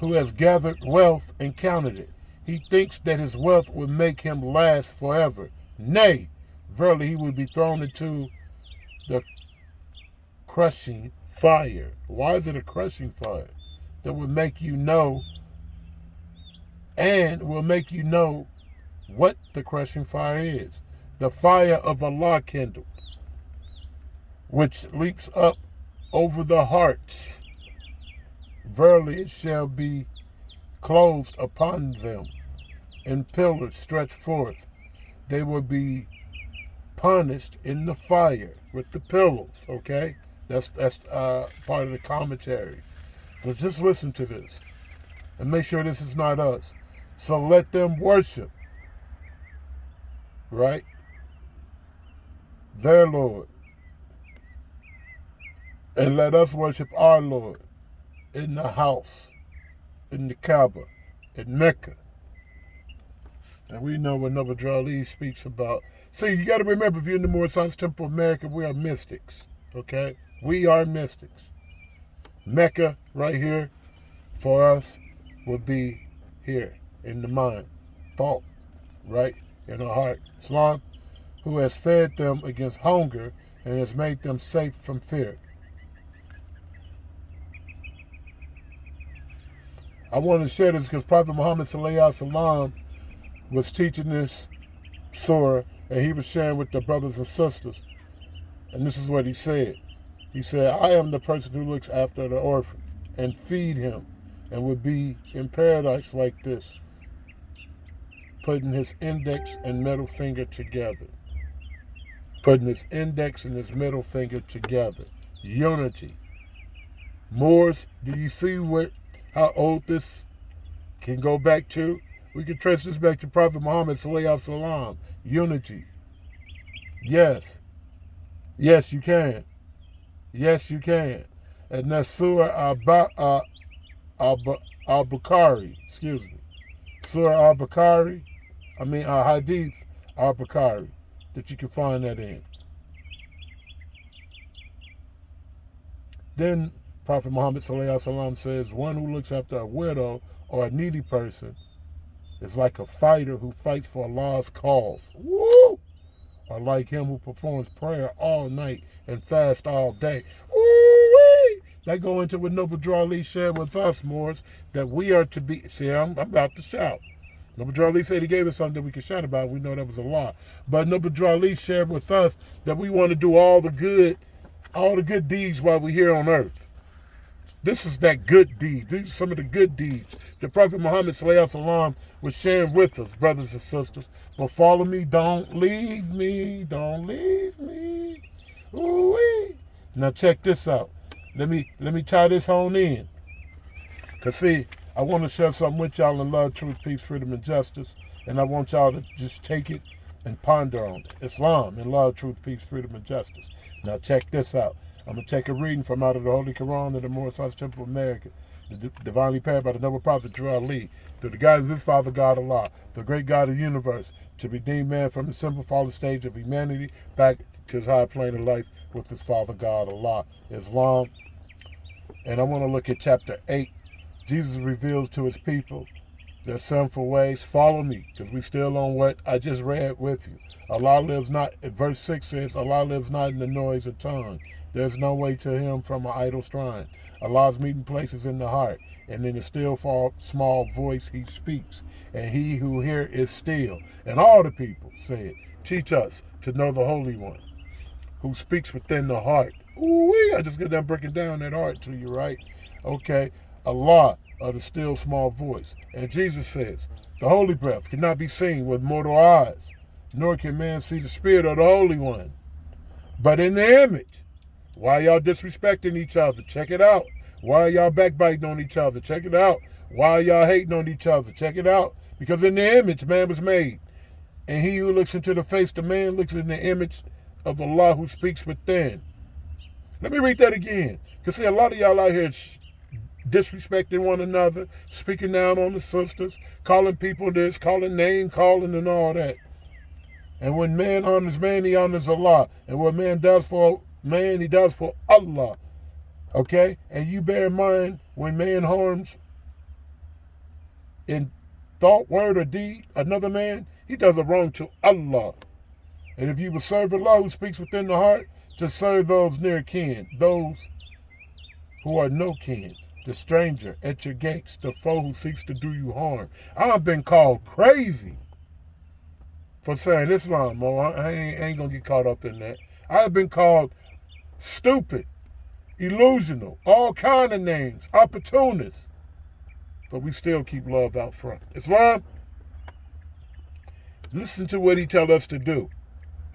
who has gathered wealth and counted it. He thinks that his wealth will make him last forever. Nay, verily he will be thrown into the crushing fire. Why is it a crushing fire? That will make you know, and will make you know what the crushing fire is. The fire of Allah kindled, which leaps up over the hearts. Verily it shall be closed upon them, and pillars stretched forth. They will be punished in the fire with the pillars. Okay, that's part of the commentary. Let's just listen to this and make sure this is not us. So let them worship, right, their Lord, and let us worship our Lord in the house, in the Kaaba, in Mecca. And we know what Noble Drali speaks about. See, you got to remember, if you're in the Moorish Science Temple of America, we are mystics, okay? We are mystics. Mecca, right here, for us, would be here, in the mind, thought, right, in the heart. Islam, who has fed them against hunger and has made them safe from fear. I want to share this because Prophet Muhammad ﷺ was teaching this surah, and he was sharing with the brothers and sisters. And this is what he said. He said, I am the person who looks after the orphan and feed him, and would be in paradise like this, putting his index and middle finger together. Putting his index and his middle finger together. Unity. Moors, do you see how old this can go back to? We can trace this back to Prophet Muhammad ﷺ. Unity. Yes. Yes, you can. Yes, you can. And that's Surah al-Bukhari. Excuse me. Surah al-Bukhari. Hadith al-Bukhari. That you can find that in. Then Prophet Muhammad ﷺ says, one who looks after a widow or a needy person is like a fighter who fights for Allah's cause. Woo! Or like him who performs prayer all night and fast all day. Woo-wee! That go into what Noble Drali shared with us, Moors, that we are to be. See, I'm about to shout. Noble Drali said he gave us something that we could shout about. We know that was a lie. But Noble Drali shared with us that we want to do all the good deeds while we're here on earth. This is that good deed. These are some of the good deeds that Prophet Muhammad ﷺ was sharing with us, brothers and sisters. But follow me, don't leave me, don't leave me. Ooh-wee. Now check this out. Let me tie this on in. Cause see, I want to share something with y'all in love, truth, peace, freedom, and justice. And I want y'all to just take it and ponder on it. Islam in love, truth, peace, freedom, and justice. Now check this out. I'm going to take a reading from out of the Holy Quran of the Moorish Science Temple of America, divinely paired by the noble prophet Ali, through the guidance of his Father God Allah, the great God of the universe, to redeem man from the simple fallen stage of humanity back to his higher plane of life with his Father God Allah, Islam. And I want to look at chapter 8. Jesus reveals to his people their sinful ways. Follow me, because we still on what I just read with you. Allah lives not, verse 6 says, Allah lives not in the noise of tongue. There's no way to him from an idle shrine. Allah's meeting place is in the heart, and in the still small voice he speaks. And he who hears is still. And all the people said, teach us to know the Holy One, who speaks within the heart. Ooh-wee, I just get done breaking down that heart to you, right? Okay, Allah of the still small voice. And Jesus says, the holy breath cannot be seen with mortal eyes, nor can man see the spirit of the Holy One, but in the image. Why y'all disrespecting each other? Check it out. Why y'all backbiting on each other? Check it out. Why y'all hating on each other? Check it out. Because in the image man was made. And he who looks into the face of man looks in the image of Allah who speaks within. Let me read that again. Because see, a lot of y'all out here disrespecting one another, speaking down on the sisters, calling people this, calling name calling and all that. And when man honors man, he honors Allah. And what man does for man, he does for Allah. Okay? And you bear in mind, when man harms in thought, word, or deed another man, he does a wrong to Allah. And if you will serve Allah who speaks within the heart, to serve those near kin, those who are no kin, the stranger at your gates, the foe who seeks to do you harm. I've been called crazy for saying Islam, Mo. I ain't gonna get caught up in that. I've been called stupid, illusional, all kind of names, opportunist. But we still keep love out front. Islam, listen to what he tells us to do.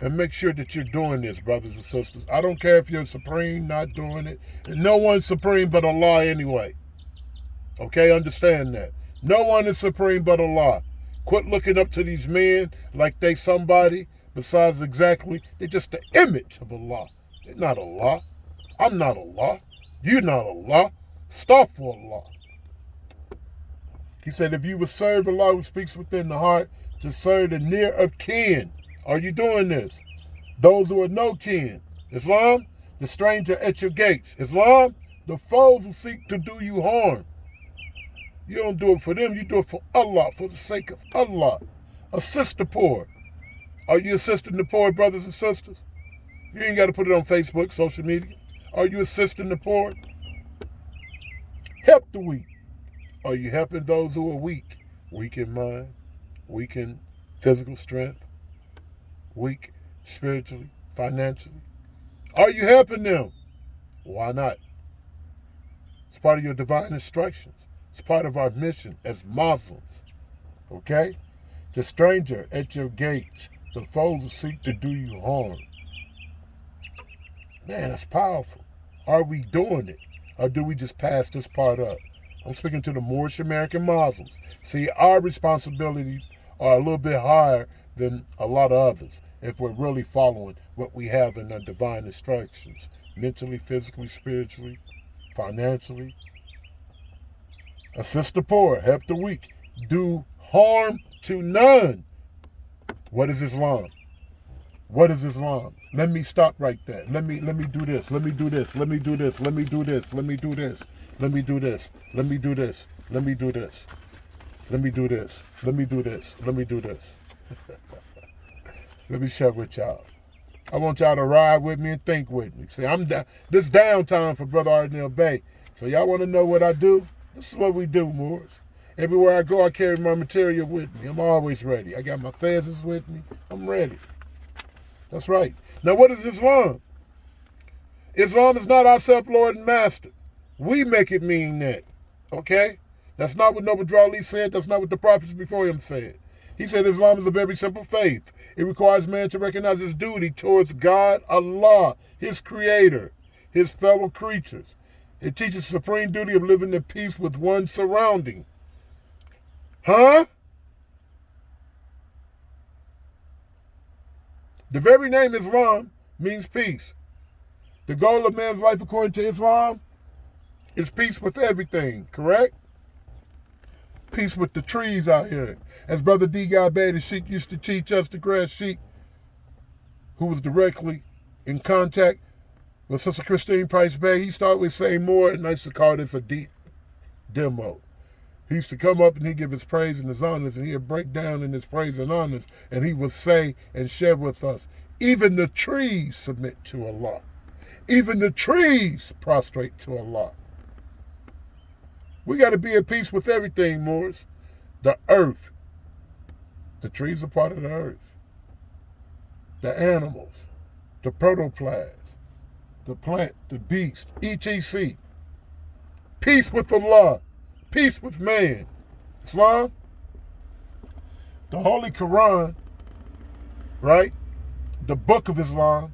And make sure that you're doing this, brothers and sisters. I don't care if you're supreme, not doing it. And no one's supreme but Allah anyway. Okay, understand that. No one is supreme but Allah. Quit looking up to these men like they somebody besides exactly. They're just the image of Allah. They're not Allah. I'm not Allah. You're not Allah. Stop for Allah. He said, if you would serve Allah who speaks within the heart, to serve the near of kin. Are you doing this? Those who are no kin. Islam, the stranger at your gates. Islam, the foes who seek to do you harm. You don't do it for them, you do it for Allah, for the sake of Allah. Assist the poor. Are you assisting the poor, brothers and sisters? You ain't got to put it on Facebook, social media. Are you assisting the poor? Help the weak. Are you helping those who are weak? Weak in mind, weak in physical strength, weak spiritually, financially. Are you helping them? Why not? It's part of your divine instructions. It's part of our mission as Muslims. Okay? The stranger at your gates, the foes who seek to do you harm. Man, that's powerful. Are we doing it? Or do we just pass this part up? I'm speaking to the Moorish American Muslims. See, our responsibilities are a little bit higher than a lot of others if we're really following what we have in our divine instructions. Mentally, physically, spiritually, financially. Assist the poor, help the weak. Do harm to none. What is Islam? What is Islam? Let me stop right there. Let me do this. Let me do this. Let me do this. Let me do this. Let me do this. Let me do this. Let me do this. Let me do this. Let me do this. Let me do this. Let me do this. Let me share with y'all. I want y'all to ride with me and think with me. See, I'm down. This downtime for Brother R Neal Bey. So y'all want to know what I do? This is what we do, Moors. Everywhere I go, I carry my material with me. I'm always ready. I got my fezzes with me. I'm ready. That's right. Now, what is Islam? Islam is not our self-Lord and master. We make it mean that. Okay? That's not what Noble Drew Ali said. That's not what the prophets before him said. He said Islam is a very simple faith. It requires man to recognize his duty towards God, Allah, his creator, his fellow creatures. It teaches the supreme duty of living in peace with one's surrounding. Huh? The very name Islam means peace. The goal of man's life according to Islam is peace with everything, correct? Peace with the trees out here. As Brother D. Bey, the Sheikh, used to teach us, the Grand Sheikh, who was directly in contact with Sister Christine Price Bey, he started with saying more, and I used to call this a deep demo. He used to come up and he'd give his praise and his honors, and he'd break down in his praise and honors, and he would say and share with us, even the trees submit to Allah. Even the trees prostrate to Allah. We got to be at peace with everything, Moors. The earth. The trees are part of the earth. The animals. The protoplasm. The plant. The beast. etc. Peace with Allah. Peace with man. Islam. The Holy Quran, right? The book of Islam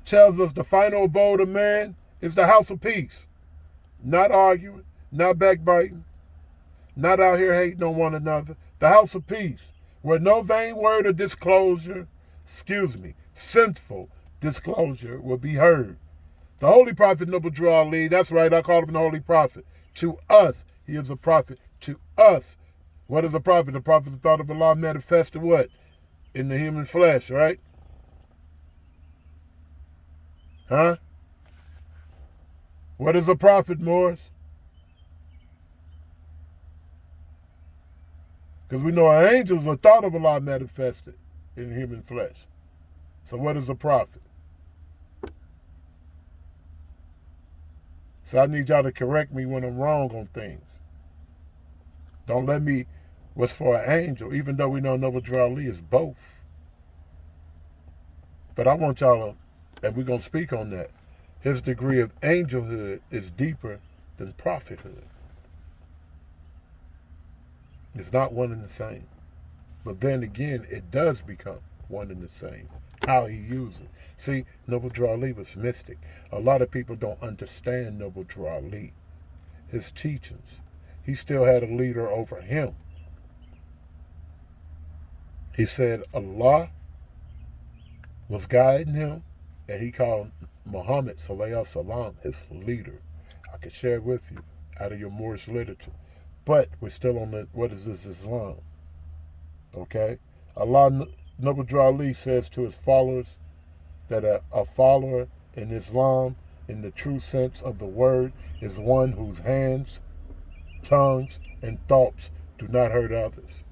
tells us the final abode of man is the house of peace. Not arguing. Not backbiting, not out here hating on one another. The house of peace, where no vain word or sinful disclosure will be heard. The Holy Prophet Noble Drew Ali, that's right, I call him the Holy Prophet. To us, he is a prophet. To us, what is a prophet? The prophet is the thought of Allah manifested what? In the human flesh, right? Huh? What is a prophet, Moors? Because we know our angels are thought of Allah manifested in human flesh. So what is a prophet? So I need y'all to correct me when I'm wrong on things. Don't let me was for an angel, even though we know Noble Drew Ali is both. But I want y'all to, and we're going to speak on that, his degree of angelhood is deeper than prophethood. It's not one and the same. But then again, it does become one and the same. How he uses it. See, Noble Drew Ali was mystic. A lot of people don't understand Noble Drew Ali, his teachings. He still had a leader over him. He said Allah was guiding him, and he called Muhammad Sallallahu Alaihi Wasallam his leader. I could share it with you out of your Moorish literature. But we're still on the, what is this, Islam? Okay? Allah, Noble Drew Ali says to his followers that a follower in Islam, in the true sense of the word, is one whose hands, tongues, and thoughts do not hurt others.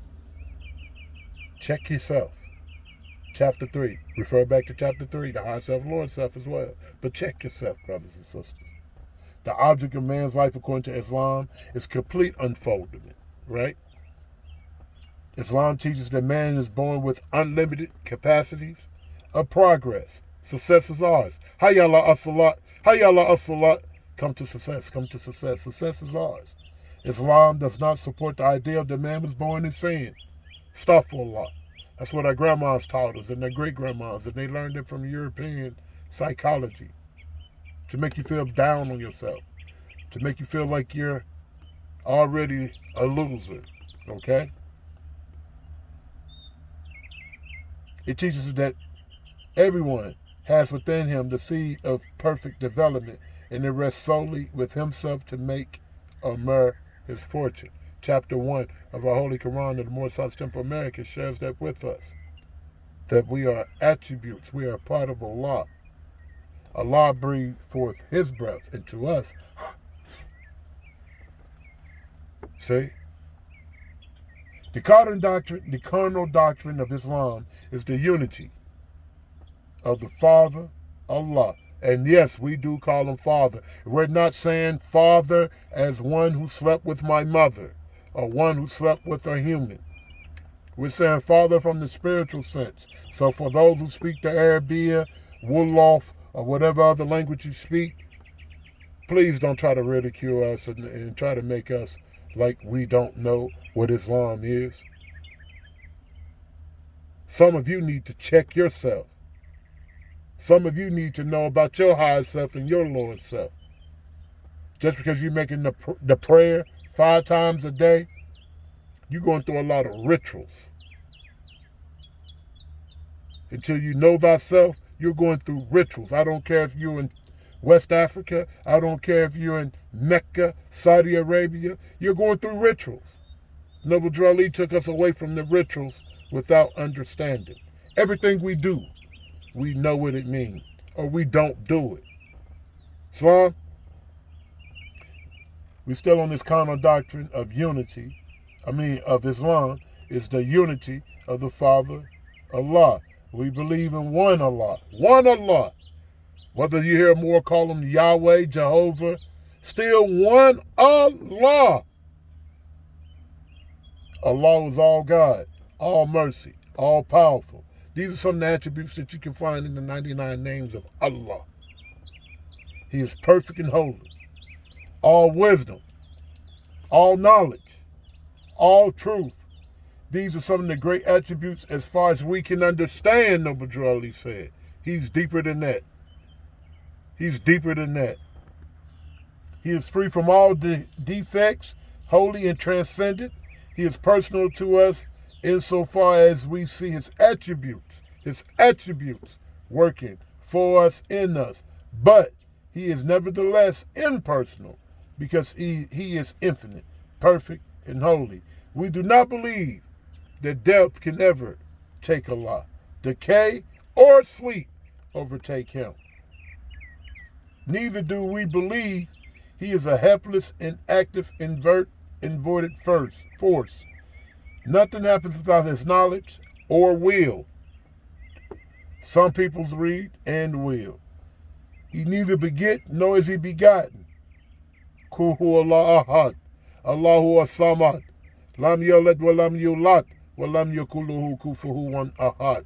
Check yourself. Chapter 3. Refer back to chapter 3, the high self, Lord self as well. But check yourself, brothers and sisters. The object of man's life, according to Islam, is complete unfoldment, right? Islam teaches that man is born with unlimited capacities of progress. Success is ours. Hayya ala as-salat. Hayya ala as-salat. Come to success. Come to success. Success is ours. Islam does not support the idea that man was born in sin. Astaghfirullah. That's what our grandmas taught us and their great-grandmas, and they learned it from European psychology. To make you feel down on yourself. To make you feel like you're already a loser. Okay? It teaches us that everyone has within him the seed of perfect development, and it rests solely with himself to make or mar his fortune. Chapter 1 of our Holy Quran of the Moorish Temple America shares that with us. That we are attributes, we are part of Allah. Allah breathed forth his breath into us. See? The carnal doctrine of Islam is the unity of the Father, Allah. And yes, we do call him Father. We're not saying Father as one who slept with my mother or one who slept with a human. We're saying Father from the spiritual sense. So for those who speak the Arabic, Wolof, or whatever other language you speak, please don't try to ridicule us and try to make us like we don't know what Islam is. Some of you need to check yourself. Some of you need to know about your higher self and your lower self. Just because you're making the prayer 5 times a day, you're going through a lot of rituals. Until you know thyself, you're going through rituals. I don't care if you're in West Africa. I don't care if you're in Mecca, Saudi Arabia. You're going through rituals. Noble Drew Ali took us away from the rituals without understanding. Everything we do, we know what it means, or we don't do it. Islam, we still on this carnal doctrine of unity. Of Islam, is the unity of the Father, Allah. We believe in one Allah. One Allah. Whether you hear more call him Yahweh, Jehovah, still one Allah. Allah is all God, all mercy, all powerful. These are some of the attributes that you can find in the 99 names of Allah. He is perfect and holy, all wisdom, all knowledge, all truth. These are some of the great attributes as far as we can understand, Noble Drew Ali said. He's deeper than that. He's deeper than that. He is free from all defects, holy and transcendent. He is personal to us insofar as we see his attributes working for us, in us. But he is nevertheless impersonal because he is infinite, perfect, and holy. We do not believe that death can ever take Allah, decay or sleep overtake him. Neither do we believe he is a helpless, inactive, inverted force. Nothing happens without his knowledge or will. Some people's read and will. He neither beget nor is he begotten. Kuhu Allah ahad. Allahu as-samad. Lam yalad wa lam yulad. Wa lam yakuluhu kufuwan ahad.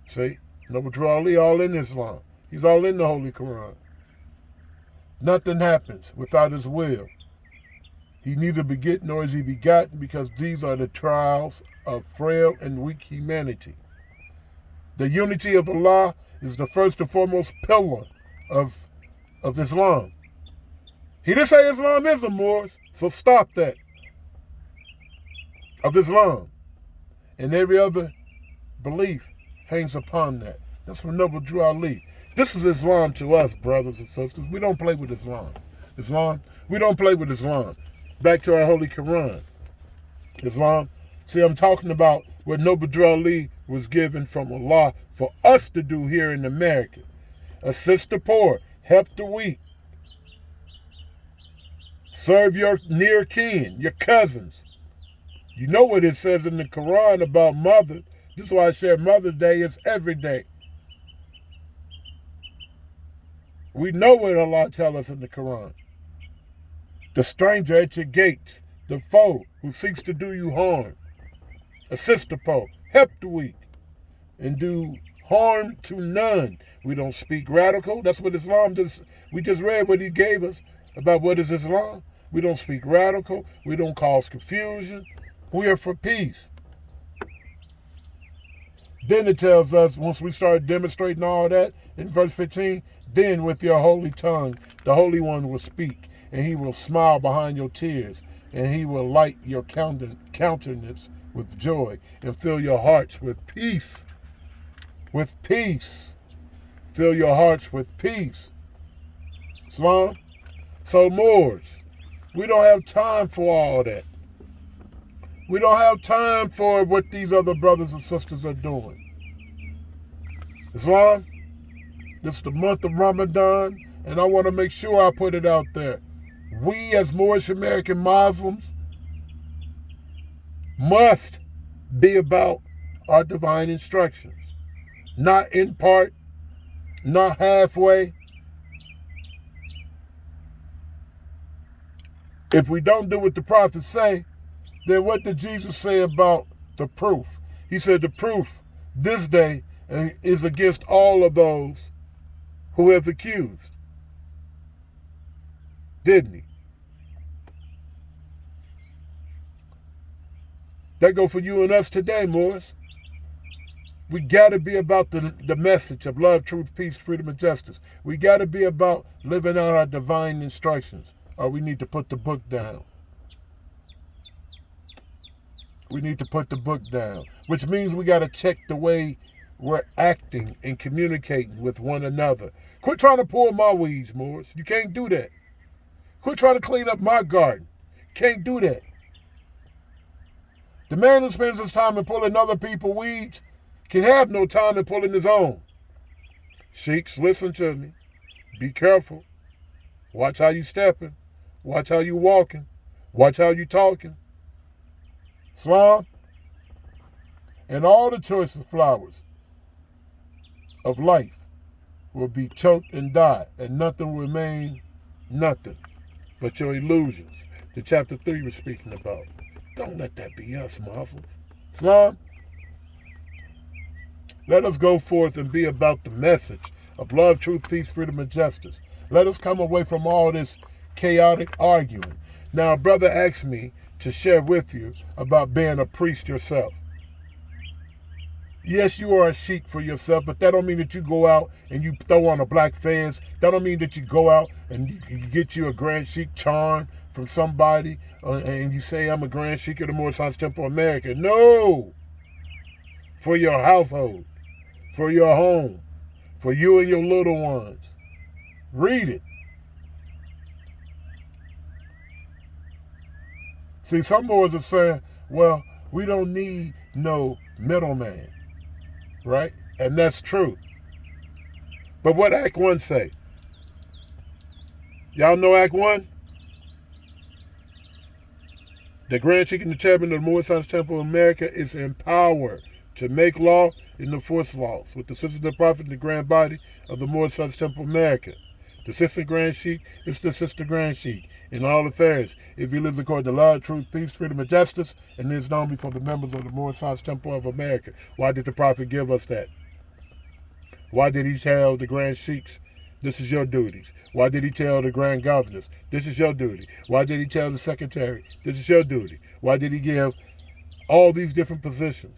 See? Noble Ali all in Islam. He's all in the Holy Quran. Nothing happens without his will. He neither beget nor is he begotten, because these are the trials of frail and weak humanity. The unity of Allah is the first and foremost pillar of Islam. He didn't say Islamism, Moors, so stop that. Of Islam. And every other belief hangs upon that. That's from Noble Drew Ali. This is Islam to us, brothers and sisters. We don't play with Islam. We don't play with Islam. Back to our Holy Quran. Islam. See, I'm talking about what Noble Drew Ali was given from Allah for us to do here in America. Assist the poor, help the weak, serve your near kin, your cousins. You know what it says in the Quran about mother. This is why I share Mother's Day is every day. We know what Allah tells us in the Quran. The stranger at your gates, the foe who seeks to do you harm. Assist the poor, help the weak, and do harm to none. We don't speak radical. That's what Islam does. We just read what he gave us about what is Islam. We don't speak radical. We don't cause confusion. We are for peace. Then it tells us, once we start demonstrating all that, in verse 15, then with your holy tongue, the Holy One will speak, and he will smile behind your tears, and he will light your countenance with joy, and fill your hearts with peace. With peace. Fill your hearts with peace. Islam? So Moors, we don't have time for all that. We don't have time for what these other brothers and sisters are doing. Islam, this is the month of Ramadan, and I want to make sure I put it out there. We as Moorish American Muslims must be about our divine instructions. Not in part, not halfway. If we don't do what the prophets say, then what did Jesus say about the proof? He said the proof this day is against all of those who have accused. Didn't he? That go for you and us today, Moors. We got to be about the message of love, truth, peace, freedom, and justice. We got to be about living out our divine instructions, or we need to put the book down. We need to put the book down, which means we got to check the way we're acting and communicating with one another. Quit trying to pull my weeds, Moors. You can't do that. Quit trying to clean up my garden. Can't do that. The man who spends his time in pulling other people's weeds can have no time in pulling his own. Sheiks, listen to me. Be careful. Watch how you stepping. Watch how you walking. Watch how you talking. Islam, and all the choicest flowers of life will be choked and die, and nothing will remain nothing but your illusions. The chapter 3 was speaking about. Don't let that be us, Muslims. Islam, let us go forth and be about the message of love, truth, peace, freedom, and justice. Let us come away from all this chaotic arguing. Now, a brother asked me to share with you about being a priest yourself. Yes, you are a sheik for yourself, but that don't mean that you go out and you throw on a black fez. That don't mean that you go out and you get you a Grand Sheik charm from somebody and you say, I'm a Grand Sheik of the Moorish Science Temple of America. No! For your household, for your home, for you and your little ones. Read it. See, some Moors are saying, well, we don't need no middleman, right? And that's true. But what Act 1 say? Y'all know Act 1? The Grand Sheik and the chairman of the Moorish Temple in America is empowered to make law and enforce laws with the assistance of the Prophet and the Grand Body of the Moorish Temple in America. The Assistant Grand Sheik is the Assistant Grand Sheik in all affairs, if he lives according to law, truth, peace, freedom, and justice, and is known before the members of the Moorish Temple of America. Why did the Prophet give us that? Why did he tell the Grand Sheiks, this is your duties? Why did he tell the Grand Governors, this is your duty? Why did he tell the Secretary, this is your duty? Why did he give all these different positions?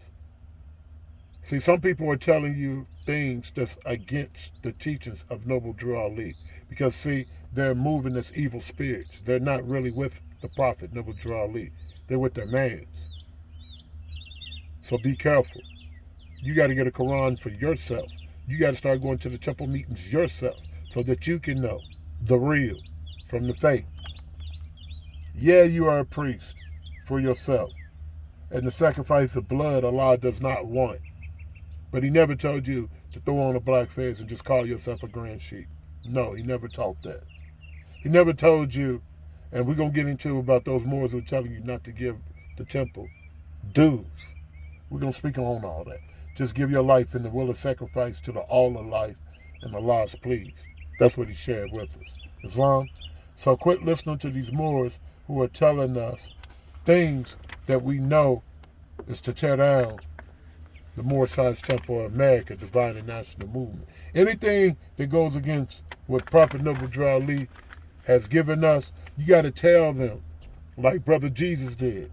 See, some people are telling you things that's against the teachings of Noble Drew Ali. Because, see, they're moving as evil spirits. They're not really with the Prophet, Noble Drew Ali. They're with their mans. So be careful. You got to get a Quran for yourself. You got to start going to the temple meetings yourself so that you can know the real from the fake. Yeah, you are a priest for yourself. And the sacrifice of blood Allah does not want. But he never told you to throw on a black face and just call yourself a Grand Sheik. No, he never taught that. He never told you, and we're going to get into about those Moors who are telling you not to give the temple dues. We're going to speak on all that. Just give your life in the will of sacrifice to the all of life and Allah's please. That's what he shared with us. Islam. So quit listening to these Moors who are telling us things that we know is to tear down the Moorish Temple of America, Divine and National Movement. Anything that goes against what Prophet Noble Drew Ali has given us, you got to tell them, like Brother Jesus did.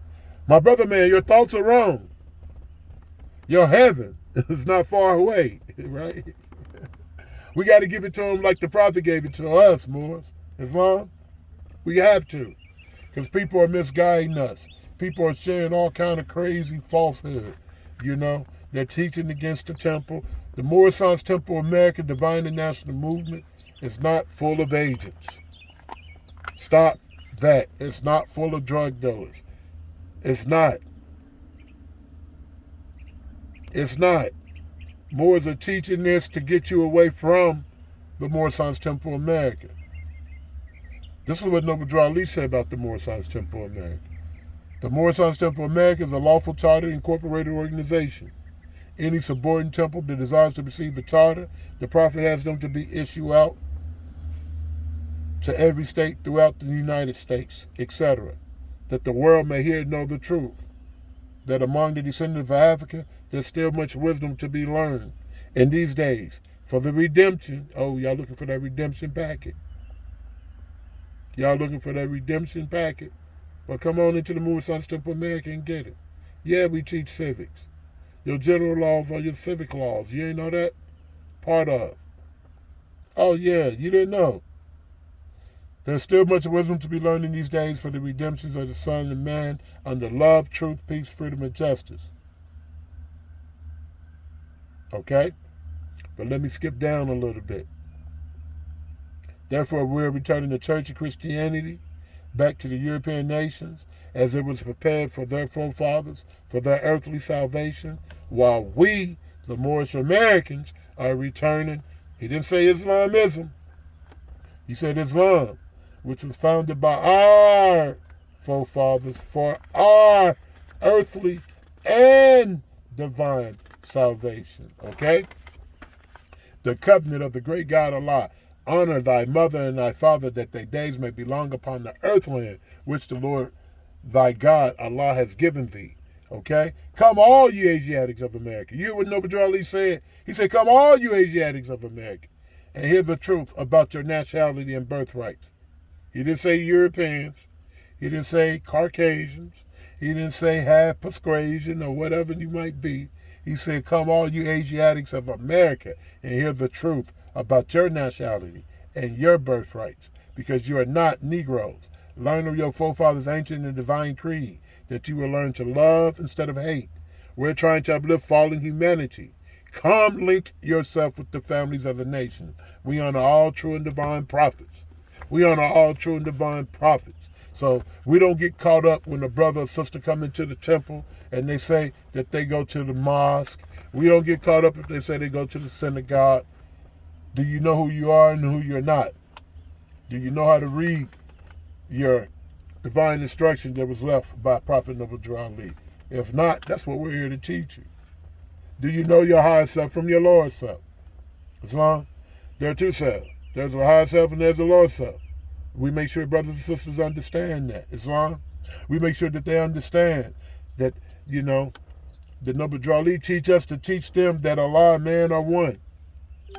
My brother, man, your thoughts are wrong. Your heaven is not far away, right? We got to give it to him like the Prophet gave it to us, Moors. Islam. We have to. Because people are misguiding us. People are sharing all kind of crazy falsehood, you know. They're teaching against the temple. The Moorish Temple of America, Divine and National Movement, is not full of agents. Stop that. It's not full of drug dealers. It's not. It's not. Moors are teaching this to get you away from the Moorish Temple of America. This is what Noble Drew Ali said about the Moorish Temple of America. The Moorish Temple of America is a lawful charter incorporated organization. Any subordinate temple that desires to receive a charter, the Prophet has them to be issued out to every state throughout the United States, etc., that the world may hear and know the truth, that among the descendants of Africa, there's still much wisdom to be learned in these days. For the redemption, oh, y'all looking for that redemption packet? Y'all looking for that redemption packet? Well, come on into the Moorish Temple of America and get it. Yeah, we teach civics. Your general laws are your civic laws. You ain't know that? Part of. Oh, yeah, you didn't know. There's still much wisdom to be learned in these days for the redemptions of the Son and man under love, truth, peace, freedom, and justice. Okay? But let me skip down a little bit. Therefore, we're returning the Church of Christianity back to the European nations as it was prepared for their forefathers, for their earthly salvation, while we, the Moorish Americans, are returning. He didn't say Islamism. He said Islam, which was founded by our forefathers for our earthly and divine salvation. Okay? The covenant of the great God Allah. Honor thy mother and thy father, that their days may be long upon the earthland, which the Lord thy God Allah has given thee. Okay? Come all you Asiatics of America. You hear what Noble Drew Ali said? He said, come all you Asiatics of America, and hear the truth about your nationality and birthrights. He didn't say Europeans. He didn't say Caucasians. He didn't say half Persuasian or whatever you might be. He said, come all you Asiatics of America and hear the truth about your nationality and your birthrights, because you are not Negroes. Learn of your forefathers' ancient and divine creed, that you will learn to love instead of hate. We're trying to uplift fallen humanity. Come link yourself with the families of the nation. We honor all true and divine prophets. We honor all true and divine prophets. So we don't get caught up when a brother or sister come into the temple and they say that they go to the mosque. We don't get caught up if they say they go to the synagogue. Do you know who you are and who you're not? Do you know how to read your divine instruction that was left by Prophet Noble Drew Ali? If not, that's what we're here to teach you. Do you know your higher self from your lower self? Islam, there are two selves. There's a higher self and there's a lower self. We make sure brothers and sisters understand that. Islam, we make sure that they understand that, the Noble Drew Ali teach us to teach them that Allah and man are one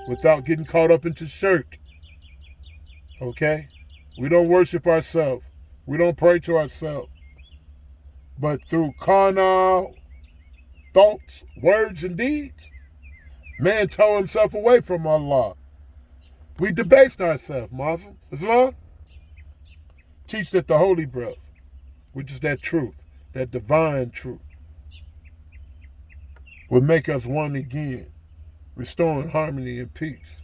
without getting caught up into shirk. Okay? We don't worship ourselves. We don't pray to ourselves. But through carnal thoughts, words, and deeds, man tore himself away from Allah. We debased ourselves, Muslims. Islam, teach that the holy breath, which is that truth, that divine truth, will make us one again, restoring harmony and peace.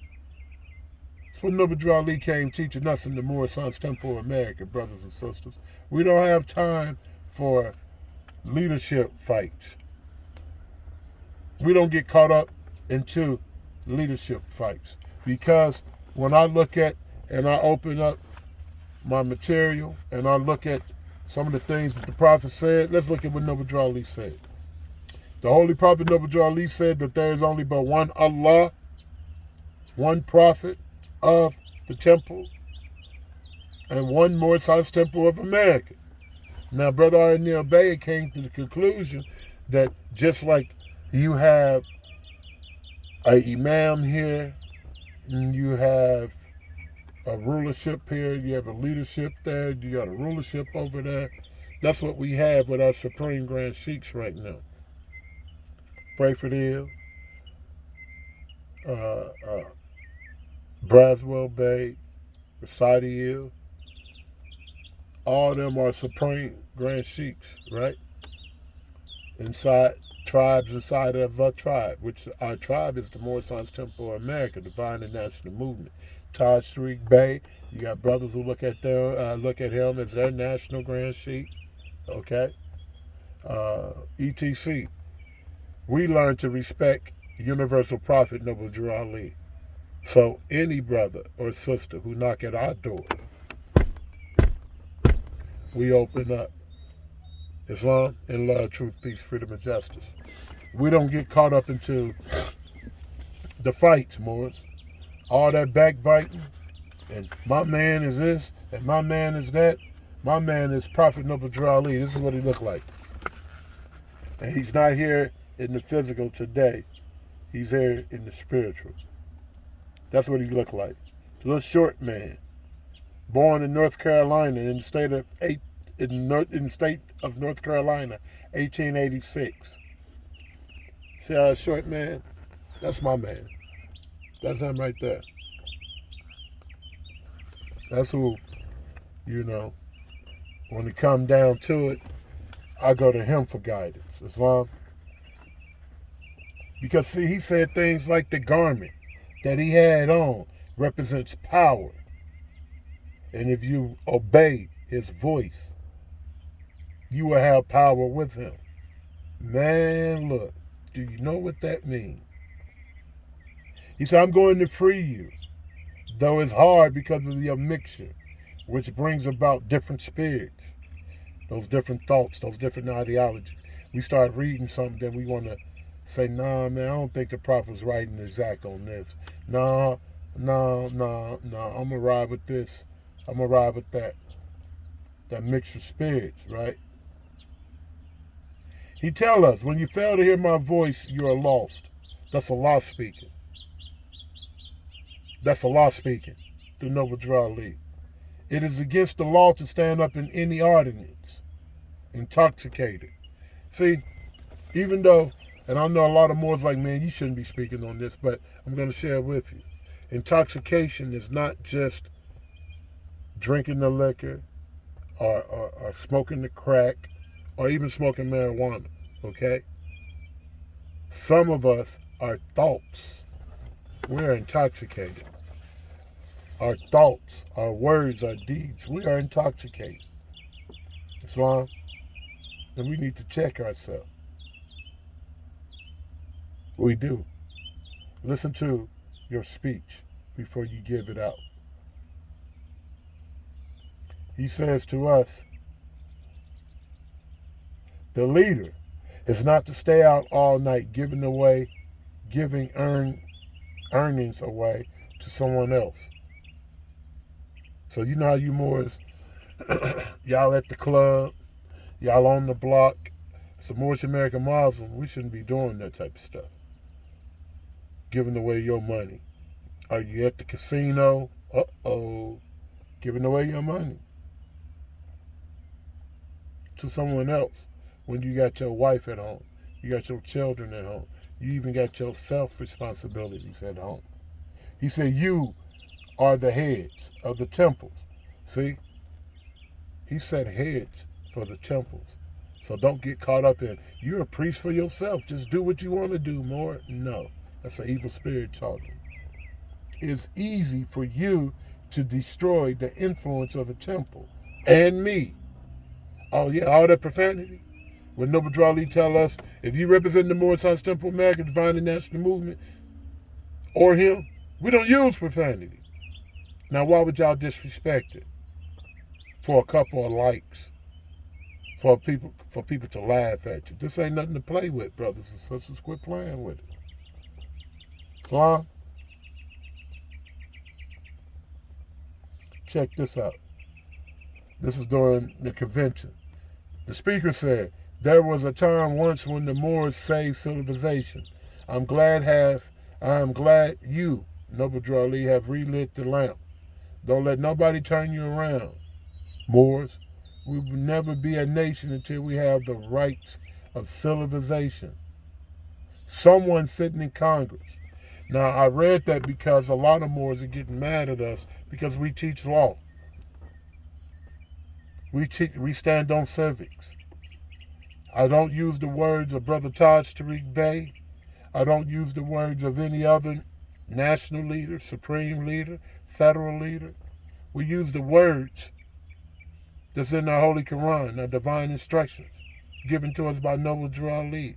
That's what Noble Drew Ali came teaching us in the Moorish Science Temple of America, brothers and sisters. We don't have time for leadership fights. We don't get caught up into leadership fights, because when I look at and I open up my material and I look at some of the things that the Prophet said, let's look at what Noble Drew Ali said. The Holy Prophet Noble Drew Ali said that there is only but one Allah, one Prophet of the temple, and one Moorish Science Temple of America. Now, Brother R Neal Bey came to the conclusion that just like you have an imam here, and you have a rulership here, you have a leadership there, you got a rulership over there. That's what we have with our Supreme Grand Sheiks right now. Brayford Hill, Braswell Bay, Recital Hill, all of them are Supreme Grand Sheiks, right? Inside tribes inside of a tribe, which our tribe is the Moorish Science Temple of America, Divine and National Movement. Taj Street Bay, you got brothers who look at him as their national Grand Sheik, okay? ETC. We learn to respect Universal Prophet Noble Drew Ali. So any brother or sister who knock at our door, we open up. Islam and love, truth, peace, freedom, and justice. We don't get caught up into the fights, Moors. All that backbiting, and my man is this, and my man is that. My man is Prophet Noble Drew Ali. This is what he looked like. And he's not here in the physical today. He's here in the spiritual. That's what he looked like. A little short man. Born in North Carolina, in the state of North Carolina, 1886. See how short man? That's my man. That's him right there. That's who, when it come down to it, I go to him for guidance. Islam. Because see, he said things like the garment that he had on represents power. And if you obey his voice, you will have power with him. Man, look, do you know what that means? He said, I'm going to free you, though it's hard because of your mixture, which brings about different spirits, those different thoughts, those different ideologies. We start reading something, then we want to say, nah, man, I don't think the prophet's writing exact on this. Nah, I'm going to ride with this. I'm going to ride with that. That mixture of spirits, right? He tell us, when you fail to hear my voice, you are lost. That's Allah speaking. That's Allah speaking through Noble Drew Ali. It is against the law to stand up in any ordinance, intoxicated. See, even though, and I know a lot of Moors like, man, you shouldn't be speaking on this, but I'm going to share it with you. Intoxication is not just drinking the liquor or smoking the crack or even smoking marijuana, okay? Some of us, our thoughts, we're intoxicated. Our thoughts, our words, our deeds, we are intoxicated. Islam, and we need to check ourselves. We do. Listen to your speech before you give it out. He says to us The leader is not to stay out all night giving earnings away to someone else. So you know how you Moors, y'all at the club, y'all on the block. It's a Moorish American Muslim. We shouldn't be doing that type of stuff. Giving away your money. Are you at the casino? Uh-oh. Giving away your money to someone else when you got your wife at home. You got your children at home. You even got your self-responsibilities at home. He said you are the heads of the temples. See? He said heads for the temples. So don't get caught up in, you're a priest for yourself. Just do what you want to do more. No. That's an evil spirit talking. It's easy for you to destroy the influence of the temple and me. Oh yeah, all that profanity. When Noble Drew Ali tell us, if you represent the Moorish Science Temple America, Divine and National Movement, or him, we don't use profanity. Now why would y'all disrespect it? For a couple of likes. For people to laugh at you. This ain't nothing to play with, brothers and sisters. Quit playing with it. Islam? Check this out. This is during the convention. The speaker said, there was a time once when the Moors saved civilization. I'm glad you, Noble Drew Ali, have relit the lamp. Don't let nobody turn you around. Moors, we will never be a nation until we have the rights of civilization. Someone sitting in Congress. Now, I read that because a lot of Moors are getting mad at us because we teach law. We stand on civics. I don't use the words of Brother Taj Tariq Bey. I don't use the words of any other national leader, supreme leader, federal leader. We use the words that's in our Holy Quran, our divine instructions given to us by Noble Drew Ali.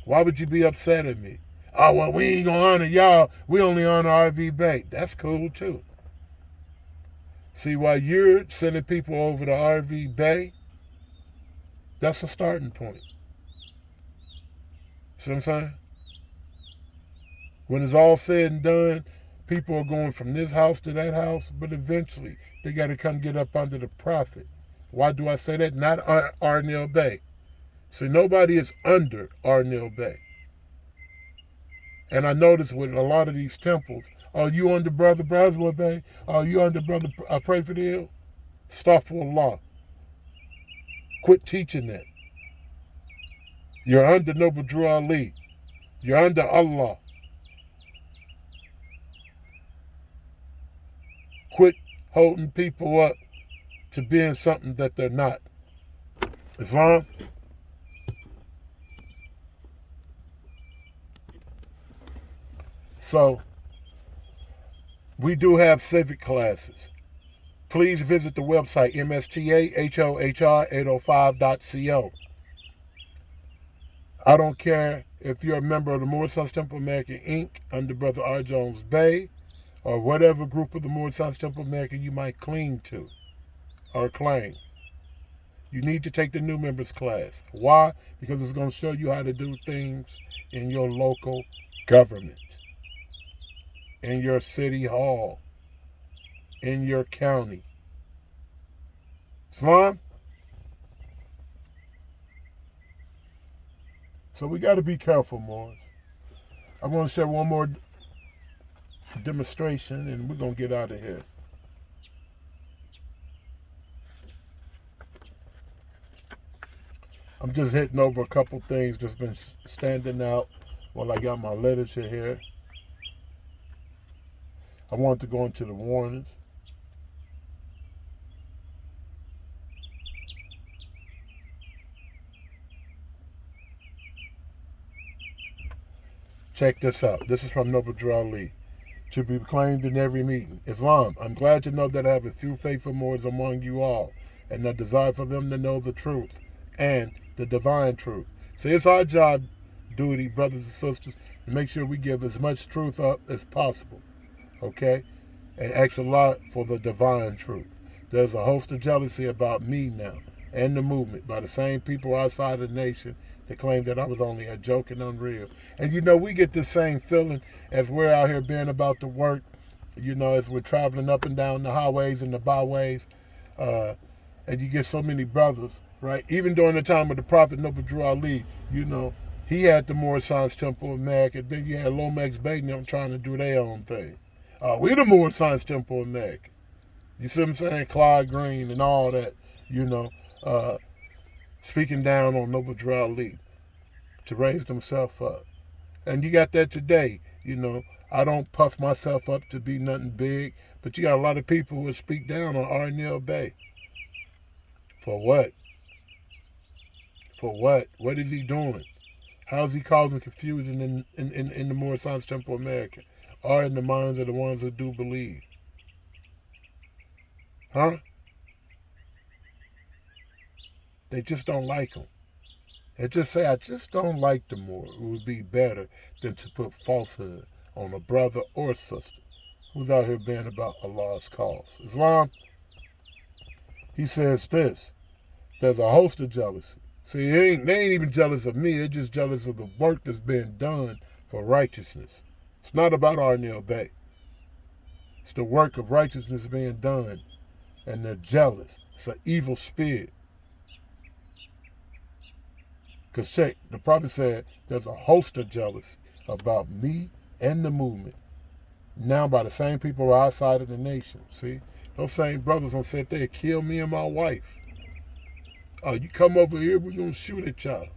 Why would you be upset at me? Oh, well, we ain't gonna honor y'all. We only honor R.V. Bey. That's cool, too. See, while you're sending people over to R.V. Bey, that's a starting point. See what I'm saying? When it's all said and done, people are going from this house to that house, but eventually they got to come get up under the prophet. Why do I say that? Not R Neal Bey. See, nobody is under R Neal Bey. And I notice with a lot of these temples, oh, you under Brother Braswell Bey? Oh, you under Brother Pray for the Ill? Astaghfirullah. Quit teaching that. You're under Noble Drew Ali. You're under Allah. Quit holding people up to being something that they're not. Islam? So, we do have civic classes. Please visit the website mstahohr805.co. I don't care if you're a member of the Moorish Science Temple America Inc. under Brother R. Jones Bey, or whatever group of the Moorish Science Temple America you might cling to or claim. You need to take the new members class. Why? Because it's going to show you how to do things in your local government, in your city hall, in your county. Islam? So we got to be careful, Moors. I want to share one more demonstration and we're going to get out of here. I'm just hitting over a couple things that's been standing out while I got my literature here. I wanted to go into the warnings. Check this out. This is from Noble Drew Ali. To be proclaimed in every meeting. Islam, I'm glad to know that I have a few faithful Moors among you all, and a desire for them to know the truth and the divine truth. So it's our job, duty, brothers and sisters, to make sure we give as much truth up as possible. Okay? And ask a lot for the divine truth. There's a host of jealousy about me now. and the movement by the same people outside of the nation that claimed that I was only a joke and unreal. And you know, we get the same feeling as we're out here being about the work, you know, as we're traveling up and down the highways and the byways. And you get so many brothers, right? Even during the time of the Prophet Noble Drew Ali, you know, he had the Moorish Science Temple of America. Then you had Lomax Bey and them trying to do their own thing. We the Moorish Science Temple of America. You see what I'm saying? Clyde Green and all that, you know, speaking down on Noble Drew Ali to raise themselves up. And you got that today, you know. I don't puff myself up to be nothing big, but you got a lot of people who speak down on R Neal Bey. For what? For what? What is he doing? How is he causing confusion in the Moorish Science Temple of America? Or in the minds of the ones who do believe? Huh? They just don't like him. They just say, I just don't like the Moor. It would be better than to put falsehood on a brother or sister who's out here being about Allah's cause. Islam, he says this, there's a host of jealousy. See, they ain't even jealous of me, they're just jealous of the work that's being done for righteousness. It's not about R Neal Bey. It's the work of righteousness being done, and they're jealous. It's an evil spirit. Because check, the Prophet said there's a host of jealousy about me and the movement. Now by the same people outside of the nation. See? Those same brothers done said they'd kill me and my wife. Oh, you come over here, we're going to shoot at y'all.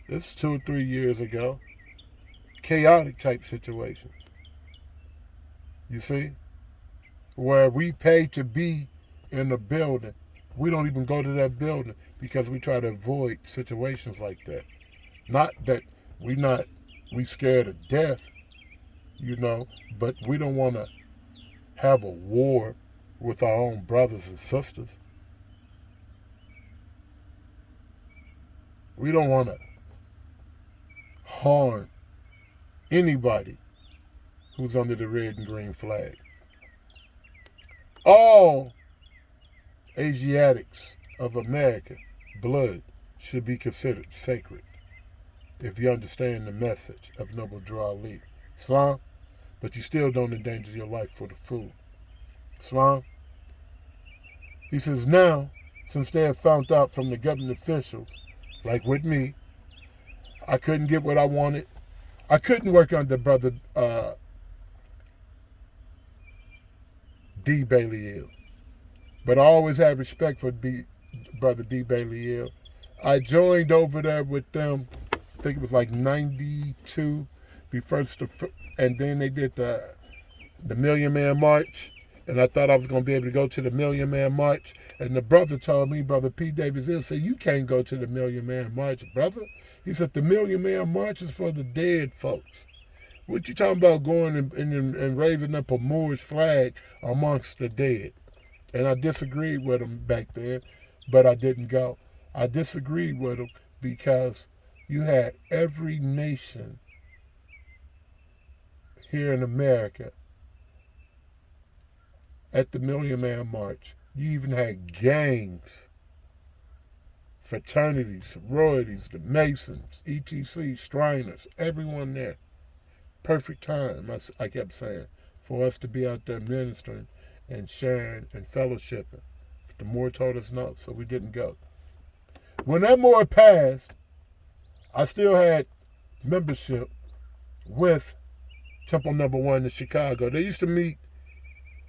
This is 2 or 3 years ago. Chaotic type situations. You see? Where we pay to be in a building. We don't even go to that building because we try to avoid situations like that. Not that we scared of death, you know, but we don't want to have a war with our own brothers and sisters. We don't want to harm anybody who's under the red and green flag. All Asiatics of America, blood should be considered sacred if you understand the message of Noble Drew Ali. Islam, but you still don't endanger your life for the food. Islam, he says now, since they have found out from the government officials, like with me, I couldn't get what I wanted. I couldn't work under Brother D. Bailey Ill. But I always had respect for Brother D. Bailey Ill. I joined over there with them, I think it was like 92, and then they did the Million Man March, and I thought I was going to be able to go to the Million Man March, and the brother told me, Brother P. Davis Hill said, you can't go to the Million Man March, brother. He said, the Million Man March is for the dead folks. What you talking about going and raising up a Moorish flag amongst the dead? And I disagreed with him back then, but I didn't go. I disagreed with him because you had every nation here in America at the Million Man March. You even had gangs, fraternities, sororities, the Masons, ETC, Shriners, everyone there. Perfect time, I kept saying, for us to be out there ministering and sharing and fellowshipping. But the Moor told us no, so we didn't go. When that Moor passed, I still had membership with Temple Number 1 in Chicago. They used to meet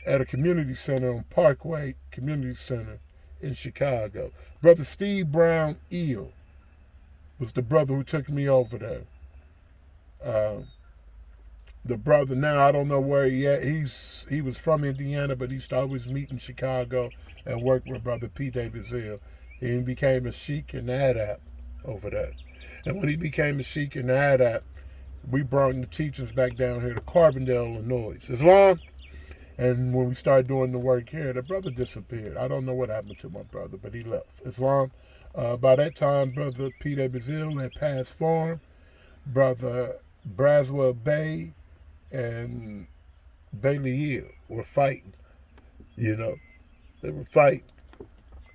at a community center on Parkway Community Center in Chicago. Brother Steve Brown Eel was the brother who took me over there. The brother now, I don't know where he at. He was from Indiana, but he used to always meet in Chicago and work with Brother P. Davis Hill. He became a sheik in the Adap over there. And when he became a sheik in the Adap, we brought the teachers back down here to Carbondale, Illinois. Islam. And when we started doing the work here, the brother disappeared. I don't know what happened to my brother, but he left. Islam. By that time, Brother P. Davis Hill had passed farm. Brother Braswell Bey and Bailey Hill were fighting. You know, they were fighting.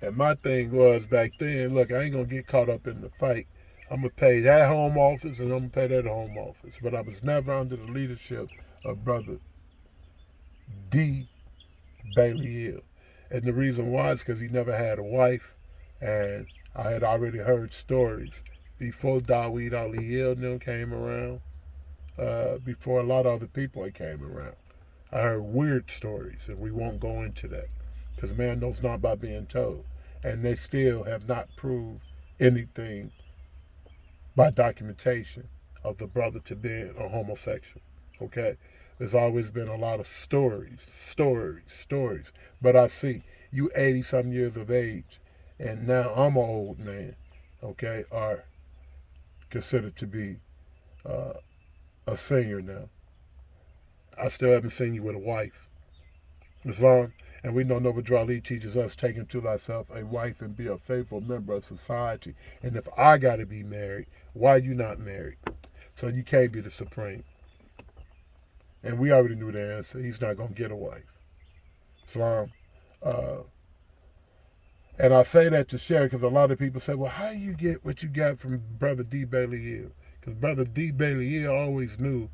And my thing was back then, look, I ain't going to get caught up in the fight. I'm going to pay that home office and I'm going to pay that home office. But I was never under the leadership of Brother D. Bailey Hill. And the reason why is because he never had a wife. And I had already heard stories before Dawid Ali Hill and them came around, before a lot of other people came around. I heard weird stories, and we won't go into that because man knows not by being told. And they still have not proved anything by documentation of the brother to being a homosexual. Okay? There's always been a lot of stories. But I see you 80-some years of age, and now I'm an old man, okay, are considered to be a senior now. I still haven't seen you with a wife. Islam, and we know Noble Drali teaches us taking to thyself a wife and be a faithful member of society. And if I got to be married, why you not married? So you can't be the supreme. And we already knew the answer. He's not going to get a wife. Islam. And I say that to share because a lot of people say, well, how do you get what you got from Brother D. Bailey Hill? Because Brother D. Bailey Hill always knew,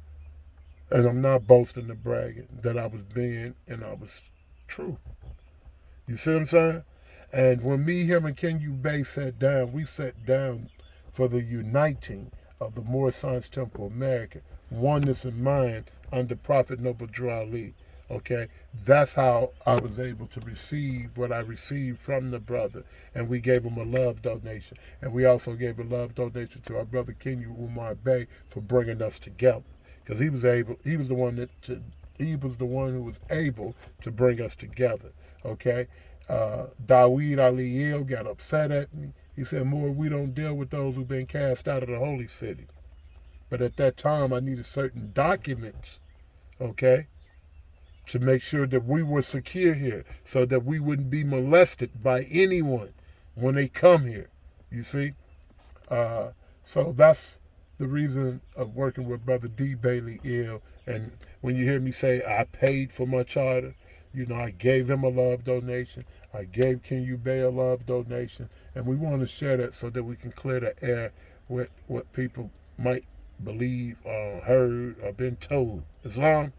and I'm not boasting or bragging, that I was being and I was true. You see what I'm saying? And when me, him, and Ken Bey sat down, we sat down for the uniting of the Moorish Science Temple America, oneness in mind under Prophet Noble Drew Ali. Okay, that's how I was able to receive what I received from the brother, and we gave him a love donation, and we also gave a love donation to our brother Kenya Umar Bey for bringing us together, because he was the one who was able to bring us together. Okay, Dawid Ali Hill got upset at me. He said, "More, we don't deal with those who've been cast out of the holy city." But at that time, I needed certain documents. Okay, to make sure that we were secure here so that we wouldn't be molested by anyone when they come here, you see? So that's the reason of working with Brother D. Bailey Hill. And when you hear me say I paid for my charter, you know, I gave him a love donation. I gave Ken Bey a love donation. And we want to share that so that we can clear the air with what people might believe or heard or been told. Islam.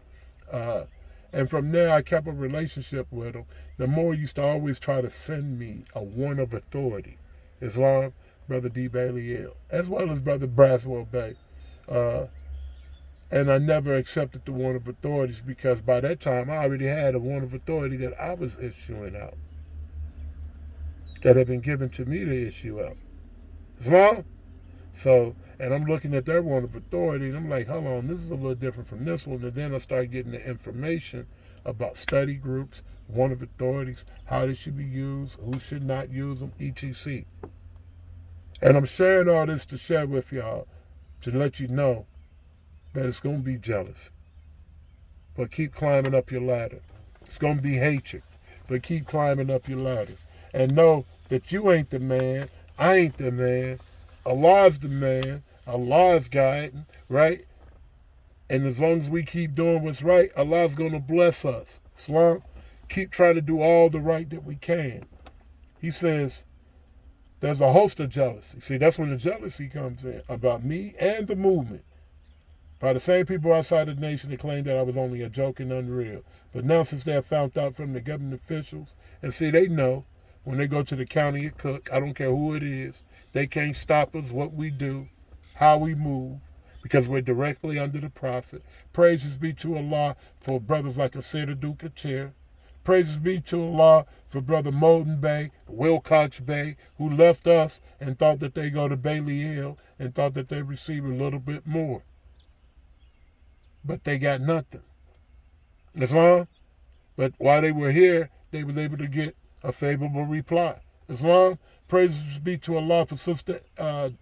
And from there, I kept a relationship with him. The more used to always try to send me a warrant of authority. Islam, Brother D. Bailey Hill, as well as Brother Braswell Bey. And I never accepted the warrant of authorities because by that time, I already had a warrant of authority that I was issuing out, that had been given to me to issue out. Islam? So, and I'm looking at their warrant of authority, and I'm like, hold on, this is a little different from this one. And then I start getting the information about study groups, warrant of authorities, how they should be used, who should not use them, etc. And I'm sharing all this to share with y'all to let you know that it's going to be jealousy. But keep climbing up your ladder. It's going to be hatred. But keep climbing up your ladder. And know that you ain't the man. I ain't the man. Allah's the man. Allah's guiding, right? And as long as we keep doing what's right, Allah's going to bless us. Islam, keep trying to do all the right that we can. He says, there's a host of jealousy. See, that's when the jealousy comes in about me and the movement. By the same people outside the nation that claimed that I was only a joke and unreal. But now since they have found out from the government officials, and see, they know when they go to the county of Cook, I don't care who it is, they can't stop us, what we do, how we move, because we're directly under the Prophet. Praises be to Allah for brothers like Asir Duka Chair. Praises be to Allah for Brother Molden Bey, Wilcox Bey, who left us and thought that they go to Bailey Hill and thought that they receive a little bit more. But they got nothing. Islam? But while they were here, they was able to get a favorable reply. Islam? Praises be to Allah for Sister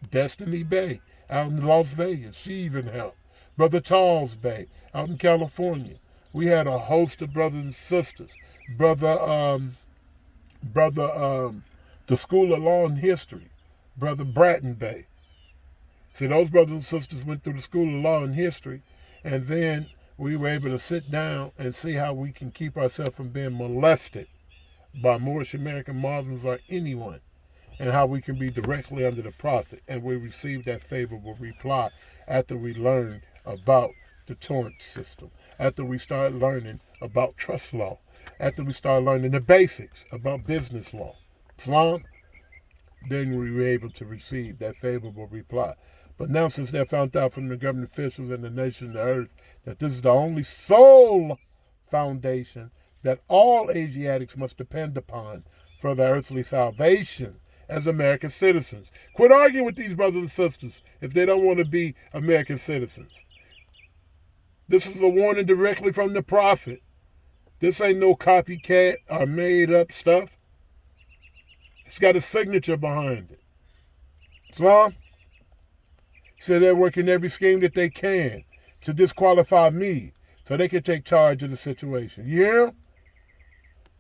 Destiny Bey out in Las Vegas. She even helped. Brother Charles Bey out in California. We had a host of brothers and sisters. The School of Law and History. Brother Bratton Bey. See, those brothers and sisters went through the School of Law and History, and then we were able to sit down and see how we can keep ourselves from being molested by Moorish American Muslims or anyone, and how we can be directly under the Prophet. And we received that favorable reply after we learned about the torrent system, after we started learning about trust law, after we started learning the basics about business law, Islam. Then we were able to receive that favorable reply. But now, since they found out from the government officials and the nation of the earth that this is the only sole foundation that all Asiatics must depend upon for their earthly salvation as American citizens. Quit arguing with these brothers and sisters if they don't want to be American citizens. This is a warning directly from the Prophet. This ain't no copycat or made up stuff. It's got a signature behind it. Islam said they're working every scheme that they can to disqualify me so they can take charge of the situation. You hear him?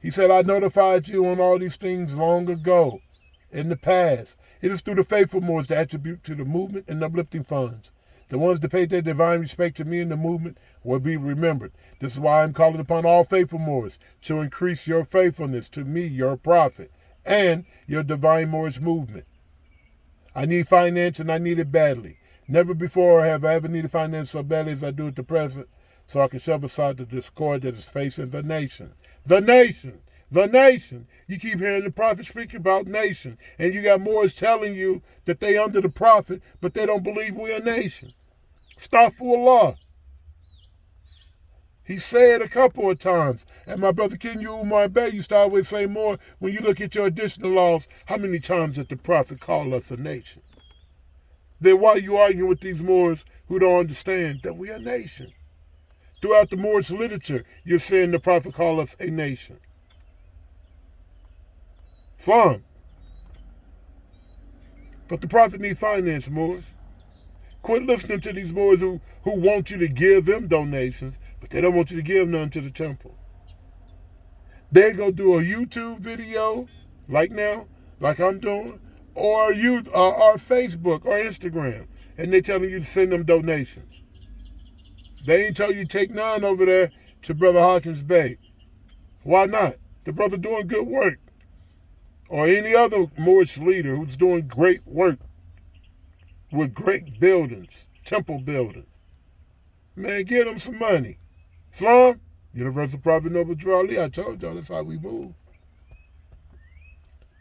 He said, I notified you on all these things long ago in the past. It is through the faithful Moors that attribute to the movement and uplifting funds. The ones that paid their divine respect to me and the movement will be remembered. This is why I'm calling upon all faithful Moors to increase your faithfulness to me, your prophet, and your divine Moorish movement. I need finance, and I need it badly. Never before have I ever needed finance so badly as I do at the present, so I can shove aside the discord that is facing the nation. The nation! The nation! You keep hearing the prophet speak about nation, and you got Moors telling you that they under the prophet, but they don't believe we're a nation. Astaghfirullah. He said a couple of times, and my brother King Umar Bey used to always say more, when you look at your additional laws, how many times did the prophet call us a nation? Then why are you arguing with these Moors who don't understand that we are a nation? Throughout the Moorish literature, you're saying the prophet called us a nation. Fine. But the prophet needs finance, Moors. Quit listening to these Moors who want you to give them donations, but they don't want you to give none to the temple. They go do a YouTube video, like now, like I'm doing, or Facebook or Instagram, and they telling you to send them donations. They ain't tell you to take none over there to Brother Hawkins Bey. Why not? The brother doing good work. Or any other Moorish leader who's doing great work with great buildings, temple buildings. Man, get them some money. Islam, Universal Prophet Noble Drew Ali, I told y'all that's how we move.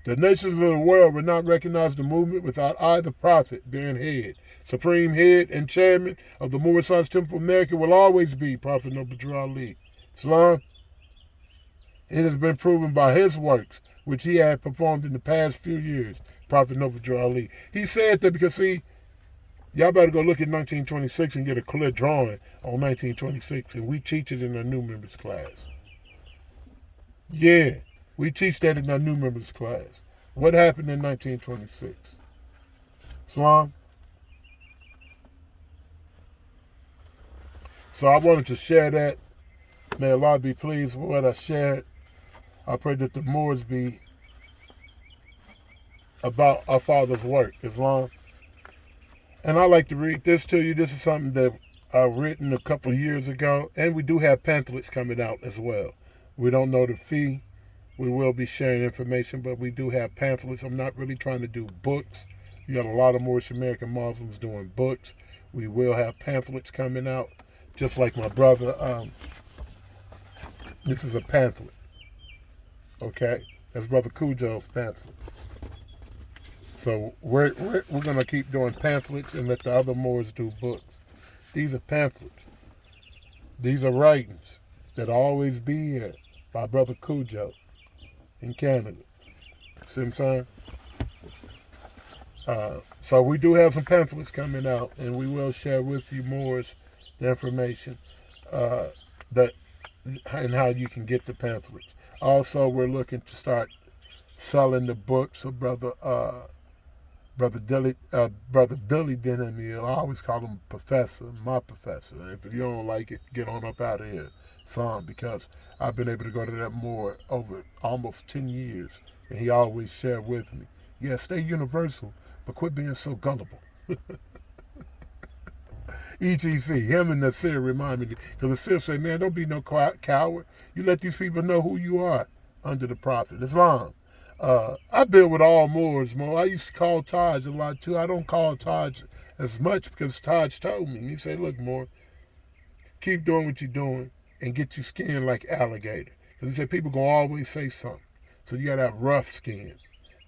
The nations of the world will not recognize the movement without I, the prophet, being head. Supreme head and chairman of the Moorish Science Temple of America will always be Prophet Noble Drew Ali. Islam, it has been proven by his works, which he had performed in the past few years, Prophet Noble Drew Ali. He said that because, see, y'all better go look at 1926 and get a clear drawing on 1926, and we teach it in our new members class. Yeah, we teach that in our new members class. What happened in 1926? Islam? So I wanted to share that. May Allah be pleased with what I shared. I pray that the Moors be about our Father's work, Islam. And I'd like to read this to you. This is something that I've written a couple of years ago. And we do have pamphlets coming out as well. We don't know the fee. We will be sharing information, but we do have pamphlets. I'm not really trying to do books. You got a lot of Moorish American Muslims doing books. We will have pamphlets coming out, just like my brother. This is a pamphlet. Okay? That's Brother Cujo's pamphlet. So we're going to keep doing pamphlets and let the other Moors do books. These are pamphlets. These are writings that'll always be here by Brother Cujo in Canada. See what I'm saying? So we do have some pamphlets coming out, and we will share with you Moors the information that and how you can get the pamphlets. Also, we're looking to start selling the books of Brother Billy Denham. I always call him Professor, my professor. And if you don't like it, get on up out of here, son, because I've been able to go to that Moor over almost 10 years, and he always shared with me. Yeah, stay universal, but quit being so gullible. ETC, him and Nasir remind me, because Nasir say, man, don't be no coward. You let these people know who you are. under the Prophet, Islam. I build with all Moors, Mo. I used to call Taj a lot too. I don't call Taj as much because Taj told me. He said, look, Moor, keep doing what you're doing and get your skin like alligator. Because he said people gonna always say something. So you gotta have rough skin.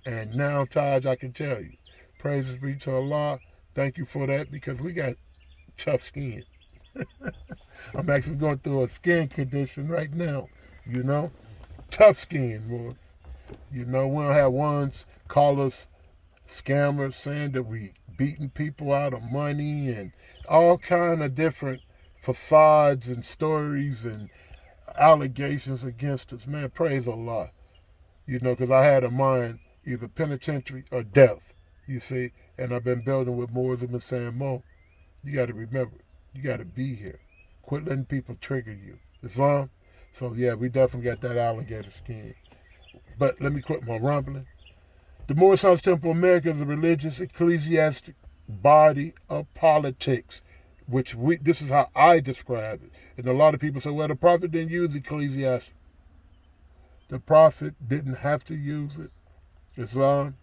And now, Taj, I can tell you, praises be to Allah. Thank you for that because we got tough skin. I'm actually going through a skin condition right now, you know? Tough skin, Moor. You know, we don't have ones call us scammers saying that we beating people out of money and all kind of different facades and stories and allegations against us. Man, praise Allah. You know, because I had in mind either penitentiary or death, you see. And I've been building with Moors and been saying, Mo, you got to remember, you got to be here. Quit letting people trigger you. Islam? So, yeah, we definitely got that alligator skin. But let me quit my rumbling. The Moorish Science Temple of America is a religious, ecclesiastic body of politics, which this is how I describe it. And a lot of people say, well, the Prophet didn't use ecclesiastic. The Prophet didn't have to use it. Islam,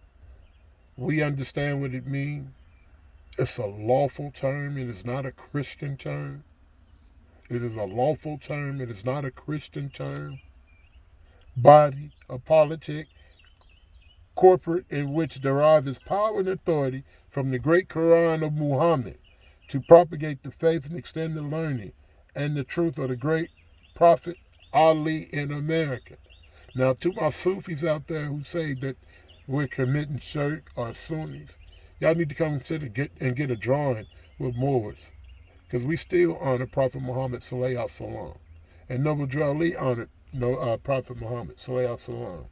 we understand what it means. It's a lawful term. It is not a Christian term. It is a lawful term. It is not a Christian term. Body of politic, corporate, in which derive its power and authority from the great Quran of Muhammad to propagate the faith and extend the learning and the truth of the great Prophet Ali in America. Now, to my Sufis out there who say that we're committing shirk or Sunnis, y'all need to come get a drawing with Moors, because we still honor Prophet Muhammad Sallallahu Alaihi Wasallam, and Noble Drew Ali honored Prophet Muhammad Sallallahu Alaihi Wasallam.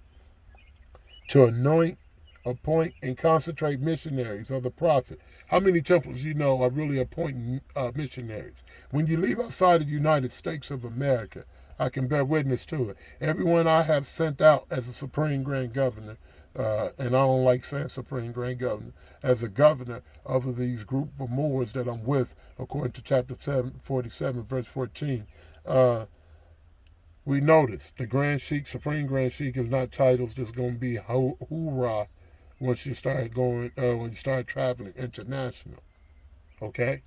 To anoint, appoint, and concentrate missionaries of the Prophet. How many temples you know are really appointing missionaries? When you leave outside of the United States of America, I can bear witness to it. Everyone I have sent out as a Supreme Grand Governor, and I don't like saying Supreme Grand Governor, as a governor of these group of Moors that I'm with, according to chapter 47, verse 14, we notice the Grand Sheikh, Supreme Grand Sheikh, is not titles that's going to be hoorah once you start when you start traveling international. Okay?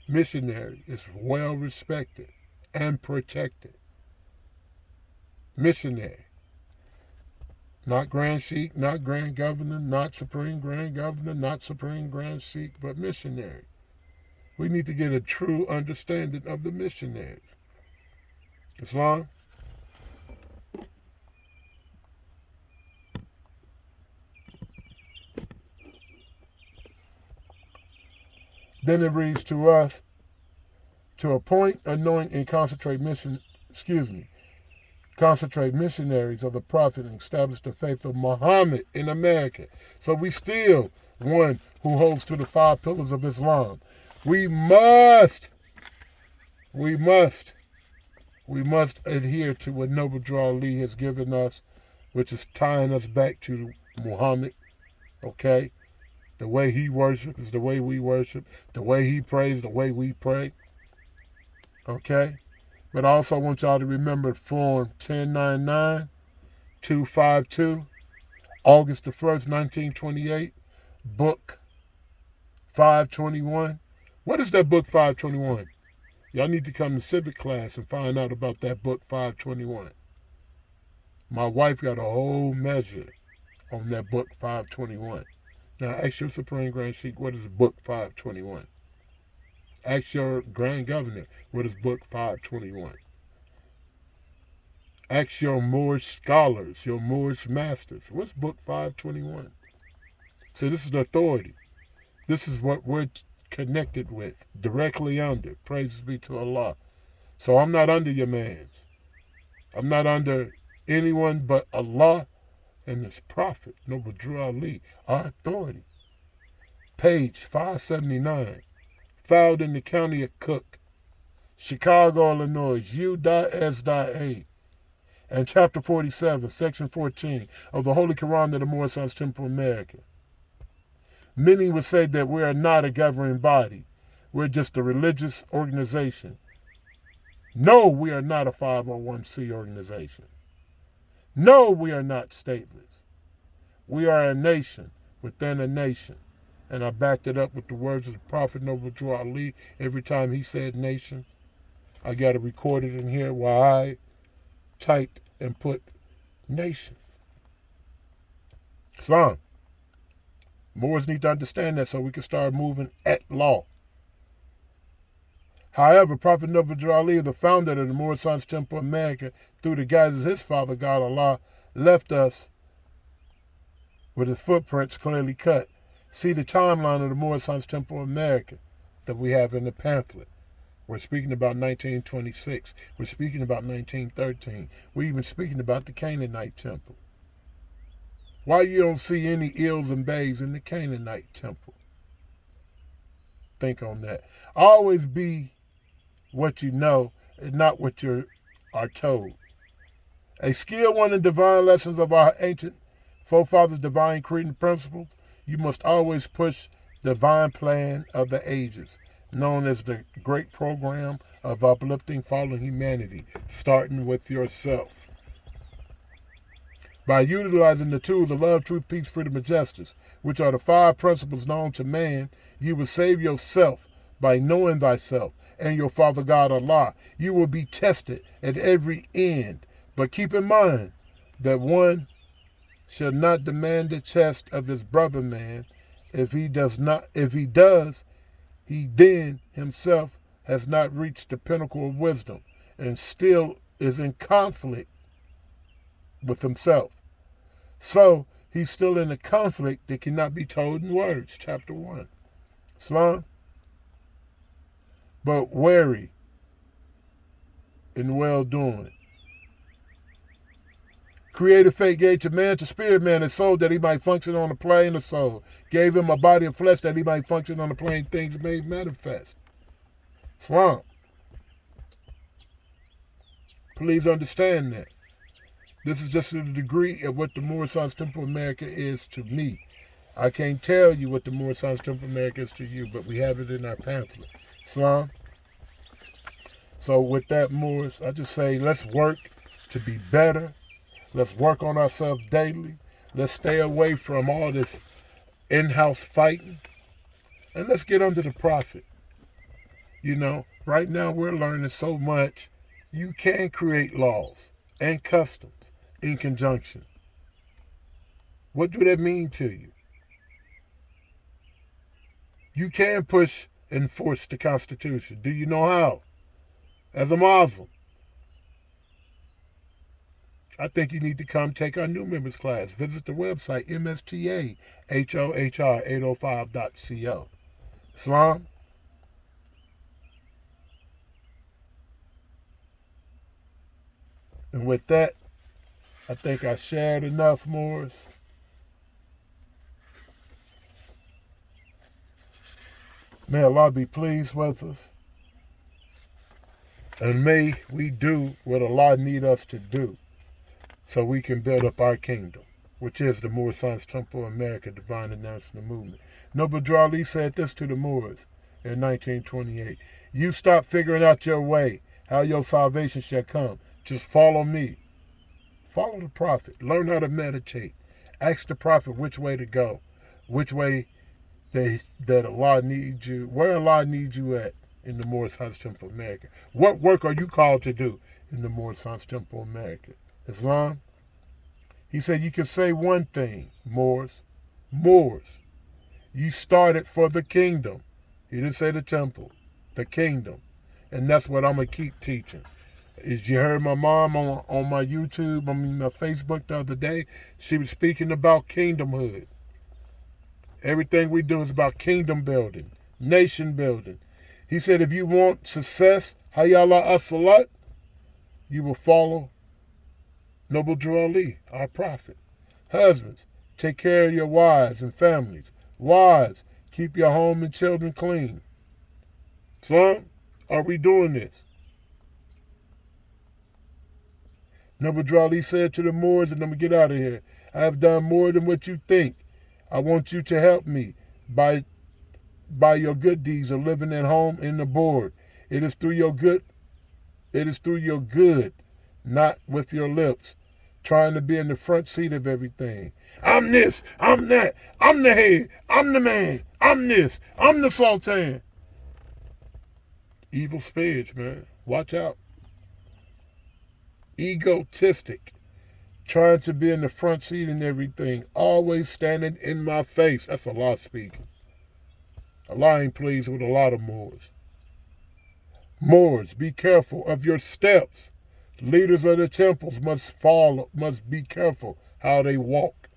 Missionary is well respected and protected. Missionary. Not Grand Sheikh, not Grand Governor, not Supreme Grand Governor, not Supreme Grand Sheikh, but missionary. We need to get a true understanding of the missionaries. Islam? Then it reads to us, to appoint, anoint, and concentrate missionaries of the Prophet and establish the faith of Muhammad in America. So we still one who holds to the 5 pillars of Islam. We must adhere to what Noble Drew Ali has given us, which is tying us back to Muhammad, okay? The way he worships is the way we worship. The way he prays, the way we pray, okay? But I also want y'all to remember Form 1099-252, August the 1st, 1928, Book 521. What is that Book 521? Y'all need to come to civic class and find out about that Book 521. My wife got a whole measure on that Book 521. Now ask your Supreme Grand Sheikh, what is Book 521? Ask your Grand Governor, what is Book 521? Ask your Moorish scholars, your Moorish masters, what's Book 521? So this is the authority. This is what we're connected with, directly under. Praises be to Allah. So I'm not under your mans. I'm not under anyone but Allah and His Prophet, Noble Drew Ali, our authority. Page 579, filed in the county of Cook, Chicago, Illinois, U.S.A. And chapter 47, section 14 of the Holy Quran of the Moorish Science Temple of America. Many would say that we are not a governing body. We're just a religious organization. No, we are not a 501c organization. No, we are not stateless. We are a nation within a nation. And I backed it up with the words of the Prophet Noble Drew Ali. Every time he said nation, I got it recorded in here while I typed and put nation. Islam. Moors need to understand that so we can start moving at law. However, Prophet Noble Drew Ali, the founder of the Moorish Science Temple in America, through the guidance of his father, God Allah, left us with his footprints clearly cut. See the timeline of the Moorish Science Temple in America that we have in the pamphlet. We're speaking about 1926. We're speaking about 1913. We're even speaking about the Canaanite temple. Why you don't see any ills and bays in the Canaanite temple? Think on that. Always be what you know and not what you are told. A skilled one in divine lessons of our ancient forefathers' divine creed and principles, you must always push the divine plan of the ages, known as the great program of uplifting fallen humanity, starting with yourself. By utilizing the tools of love, truth, peace, freedom, and justice, which are the 5 principles known to man, you will save yourself by knowing thyself and your Father God Allah. You will be tested at every end, but keep in mind that one shall not demand the chest of his brother man. If he does, he then himself has not reached the pinnacle of wisdom and still is in conflict with himself. So he's still in a conflict that cannot be told in words. Chapter 1. Islam. But wary in well-doing. Created fate gave to man, to spirit man, his soul, that he might function on the plane of soul. Gave him a body of flesh that he might function on the plane of things made manifest. Islam. Please understand that. This is just a degree of what the Moorish Science Temple of America is to me. I can't tell you what the Moorish Science Temple of America is to you, but we have it in our pamphlet. Islam. So with that, Moors, I just say let's work to be better. Let's work on ourselves daily. Let's stay away from all this in-house fighting. And let's get under the Prophet. You know, right now we're learning so much. You can create laws and customs in conjunction. What do that mean to you? You can push and enforce the Constitution. Do you know how? As a Muslim. I think you need to come take our new members class. Visit the website, MSTAHOHR805.co. Islam. And with that, I think I shared enough, Moors. May Allah be pleased with us. And may we do what Allah need us to do so we can build up our kingdom, which is the Moorish Science Temple of America Divine National Movement. Noble Drew Ali said this to the Moors in 1928. You stop figuring out your way, how your salvation shall come. Just follow me. Follow the Prophet. Learn how to meditate. Ask the Prophet which way to go, which way that Allah needs you, where Allah needs you at in the Moorish Science Temple of America. What work are you called to do in the Moorish Science Temple of America? Islam. He said you can say one thing, Moors. You started for the kingdom. He didn't say the temple, the kingdom. And that's what I'm going to keep teaching. As you heard my mom on my YouTube, my Facebook the other day, she was speaking about kingdomhood. Everything we do is about kingdom building, nation building. He said if you want success, Hayala as-Salat, you will follow Noble Drew Ali, our Prophet. Husbands, take care of your wives and families. Wives, keep your home and children clean. Son, are we doing this? Noble Drew Ali said to the Moors, and I'm going to get out of here, I have done more than what you think. I want you to help me by your good deeds of living at home in the board. It is through your good, not with your lips, trying to be in the front seat of everything. I'm this, I'm that, I'm the head, I'm the man, I'm this, I'm the sultan. Evil spirits, man. Watch out. Egotistic. Trying to be in the front seat and everything. Always standing in my face. That's a lot speaking. Allah ain't pleased with a lot of Moors. Moors, be careful of your steps. Leaders of the temples must be careful how they walk.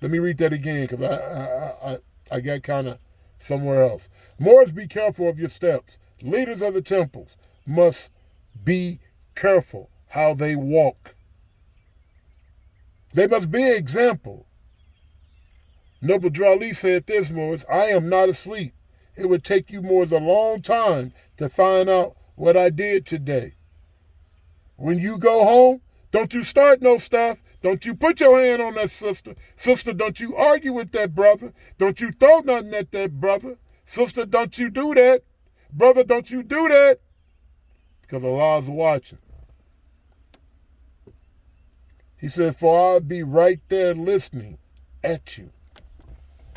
Let me read that again because I got kind of somewhere else. Moors, be careful of your steps. Leaders of the temples must be careful how they walk. They must be an example. Noble Drali said this, Moors, I am not asleep. It would take you Moors a long time to find out what I did today. When you go home, don't you start no stuff. Don't you put your hand on that sister. Sister, don't you argue with that brother. Don't you throw nothing at that brother. Sister, don't you do that. Brother, don't you do that. Because Allah's watching. He said, for I'll be right there listening at you.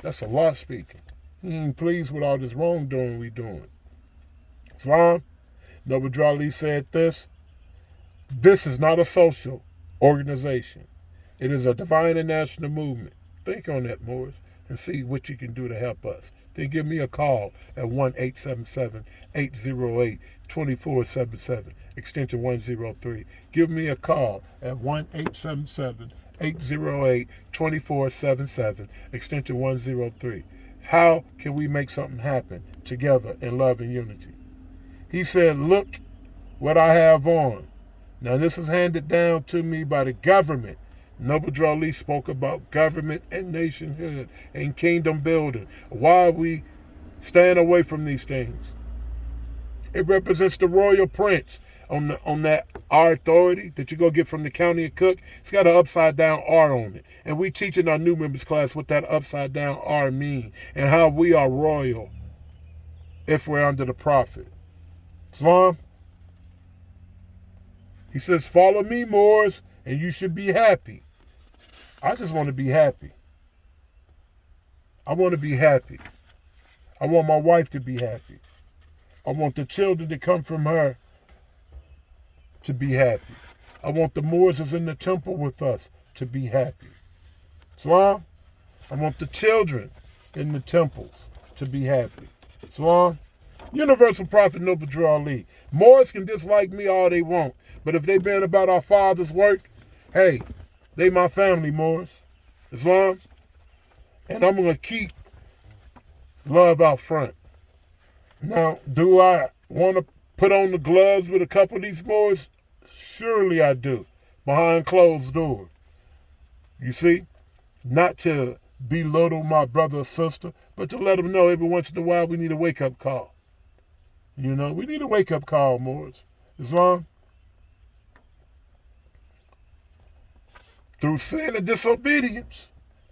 That's Allah speaking. He ain't pleased with all this wrongdoing we doing. Islam, Noble Drali said this. This is not a social organization. It is a divine and national movement. Think on that, Moors, and see what you can do to help us. Then give me a call at 1-877-808-2477, extension 103. Give me a call at 1-877-808-2477, extension 103. How can we make something happen together in love and unity? He said, look what I have on. Now, this is handed down to me by the government. Noble Drali spoke about government and nationhood and kingdom building. Why we stand away from these things. It represents the royal prince on that R authority that you go get from the county of Cook. It's got an upside down R on it. And we teach in our new members class what that upside down R means and how we are royal if we're under the prophet. Islam, he says, follow me, Moors, and you should be happy. I just want to be happy. I want to be happy. I want my wife to be happy. I want the children to come from her to be happy. I want the Moors that's in the temple with us to be happy. Islam, I want the children in the temples to be happy. Islam, Universal Prophet Noble Drali. Moors can dislike me all they want, but if they been about our Father's work, hey, they my family, Moors. Islam, and I'm going to keep love out front. Now, do I want to put on the gloves with a couple of these Moors? Surely I do, behind closed doors. You see, not to belittle my brother or sister, but to let them know every once in a while we need a wake-up call. You know, we need a wake-up call, Moors. Islam, through sin and disobedience,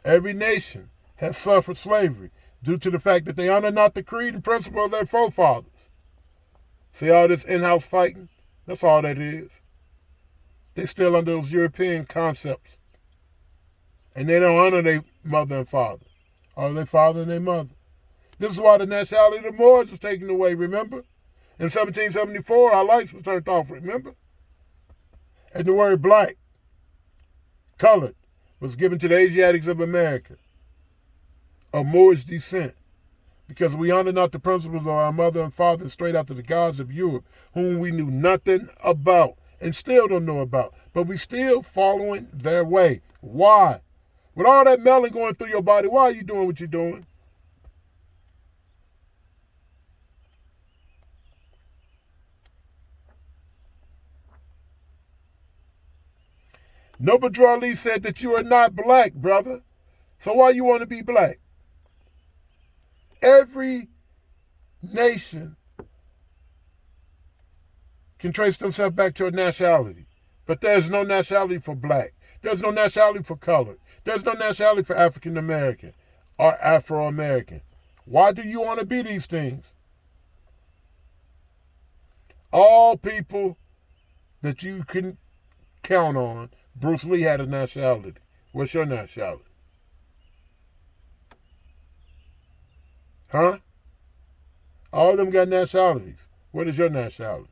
every nation has suffered slavery due to the fact that they honor not the creed and principle of their forefathers. See all this in-house fighting? That's all that is. They still under those European concepts. And they don't honor their mother and father, or their father and their mother. This is why the nationality of the Moors was taken away, remember? In 1774, our lights were turned off, remember? And the word black, colored, was given to the Asiatics of America, of Moorish descent, because we honor not the principles of our mother and father straight after the gods of Europe, whom we knew nothing about and still don't know about, but we still following their way. Why? With all that melon going through your body, why are you doing what you're doing? Noble Drali said that you are not black, brother. So why you want to be black? Every nation can trace themselves back to a nationality. But there's no nationality for black. There's no nationality for colored. There's no nationality for African American or Afro American. Why do you want to be these things? All people that you can count on Bruce Lee had a nationality. What's your nationality? Huh? All of them got nationalities. What is your nationality?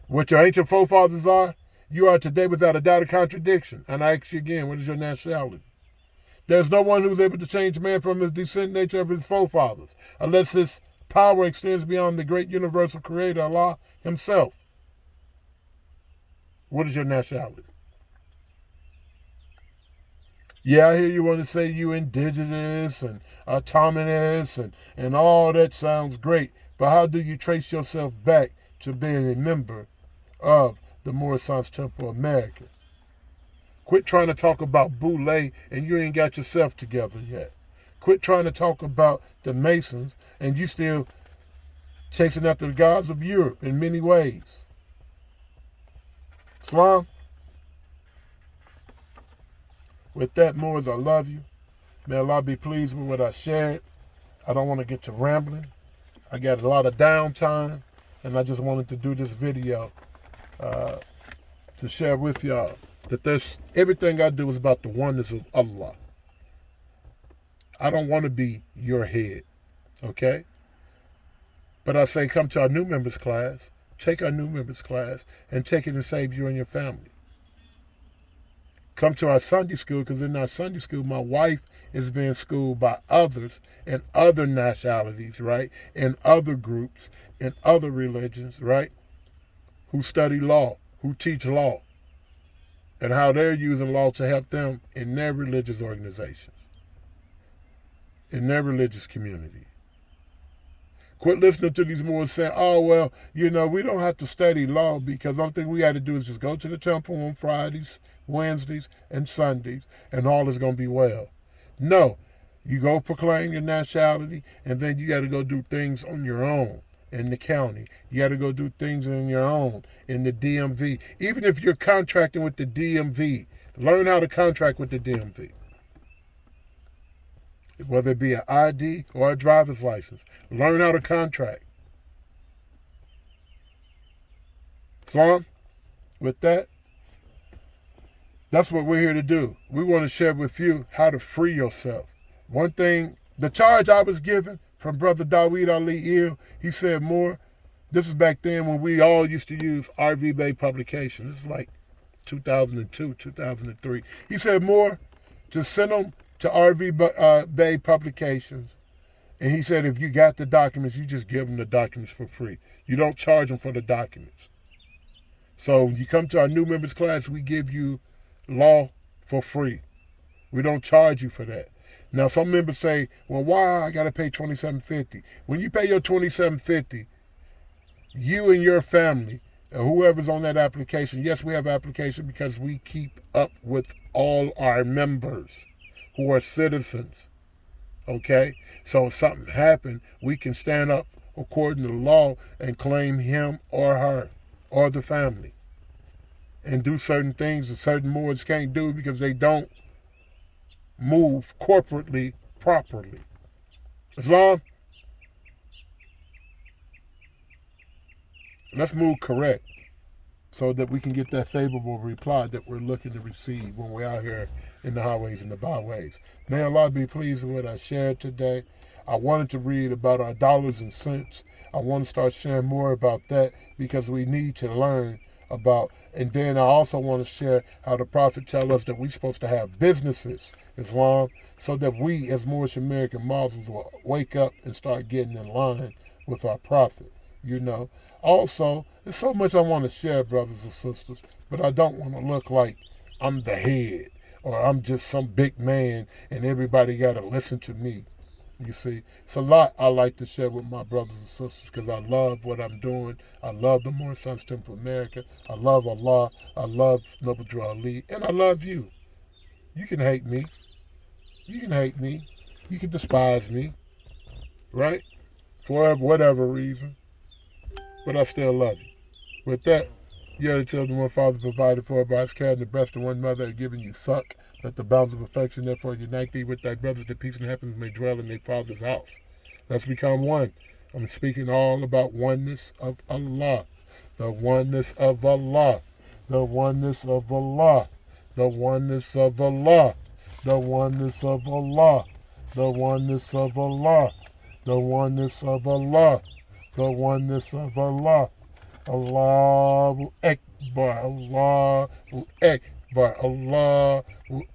What your ancient forefathers are, you are today without a doubt of contradiction. And I ask you again, what is your nationality? There's no one who's able to change man from his descent nature of his forefathers, unless his power extends beyond the great universal creator, Allah himself. What is your nationality? Yeah, I hear you want to say you indigenous and autonomous and all that sounds great, but how do you trace yourself back to being a member of the Morrison's Temple America? Quit trying to talk about Boule and you ain't got yourself together yet. Quit trying to talk about the Masons and you still chasing after the gods of Europe in many ways. Islam? With that, Moors, I love you. May Allah be pleased with what I shared. I don't want to get to rambling. I got a lot of downtime, and I just wanted to do this video to share with y'all that everything I do is about the oneness of Allah. I don't want to be your head, okay? But I say come to our new members class, take our new members class, and take it and save you and your family. Come to our Sunday school, because in our Sunday school, my wife is being schooled by others in other nationalities, right? In other groups, in other religions, right? Who study law, who teach law, and how they're using law to help them in their religious organizations, in their religious community. Quit listening to these Moors saying, oh, well, we don't have to study law because the only thing we got to do is just go to the temple on Fridays, Wednesdays, and Sundays, and all is going to be well. No, you go proclaim your nationality, and then you got to go do things on your own in the county. You got to go do things on your own in the DMV. Even if you're contracting with the DMV, learn how to contract with the DMV. Whether it be an ID or a driver's license. Learn how to contract. Islam, with that, that's what we're here to do. We want to share with you how to free yourself. One thing, the charge I was given from Brother Daweed Ali, he said more. This is back then when we all used to use RV Bey publications. This is like 2002, 2003. He said more, just send them to RV Bey Publications. And he said, if you got the documents, you just give them the documents for free. You don't charge them for the documents. So you come to our new members class, we give you law for free. We don't charge you for that. Now, some members say, well, why I got to pay $27.50? When you pay your $27.50, you and your family, whoever's on that application, yes, we have application because we keep up with all our members who are citizens, okay? So if something happened, we can stand up according to the law and claim him or her or the family and do certain things that certain Moors can't do because they don't move corporately properly. Islam, let's move correct so that we can get that favorable reply that we're looking to receive when we're out here in the highways and the byways. May Allah be pleased with what I shared today. I wanted to read about our dollars and cents. I want to start sharing more about that because we need to learn about, and then I also want to share how the Prophet tells us that we're supposed to have businesses, Islam, so that we as Moorish American Muslims will wake up and start getting in line with our Prophet, Also, there's so much I want to share, brothers and sisters, but I don't want to look like I'm the head or I'm just some big man and everybody got to listen to me. You see, it's a lot I like to share with my brothers and sisters because I love what I'm doing. I love the Morrison's Temple America. I love Allah. I love Noble Drew Ali. And I love you. You can hate me. You can hate me. You can despise me. Right? For whatever reason. But I still love you. With that, you are the children one father provided for by his care, and the breast of one mother had given you suck. Let the bounds of affection therefore unite thee with thy brothers, that peace and happiness may dwell in their father's house. Let's become one. I'm speaking all about oneness of Allah. The oneness of Allah. the oneness of Allah, the oneness of Allah, the oneness of Allah, the oneness of Allah, the oneness of Allah, the oneness of Allah. Allahu Akbar, Allahu Akbar, Allahu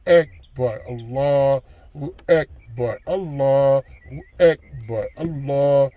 Akbar, Allahu Akbar, Allahu Akbar, Allahu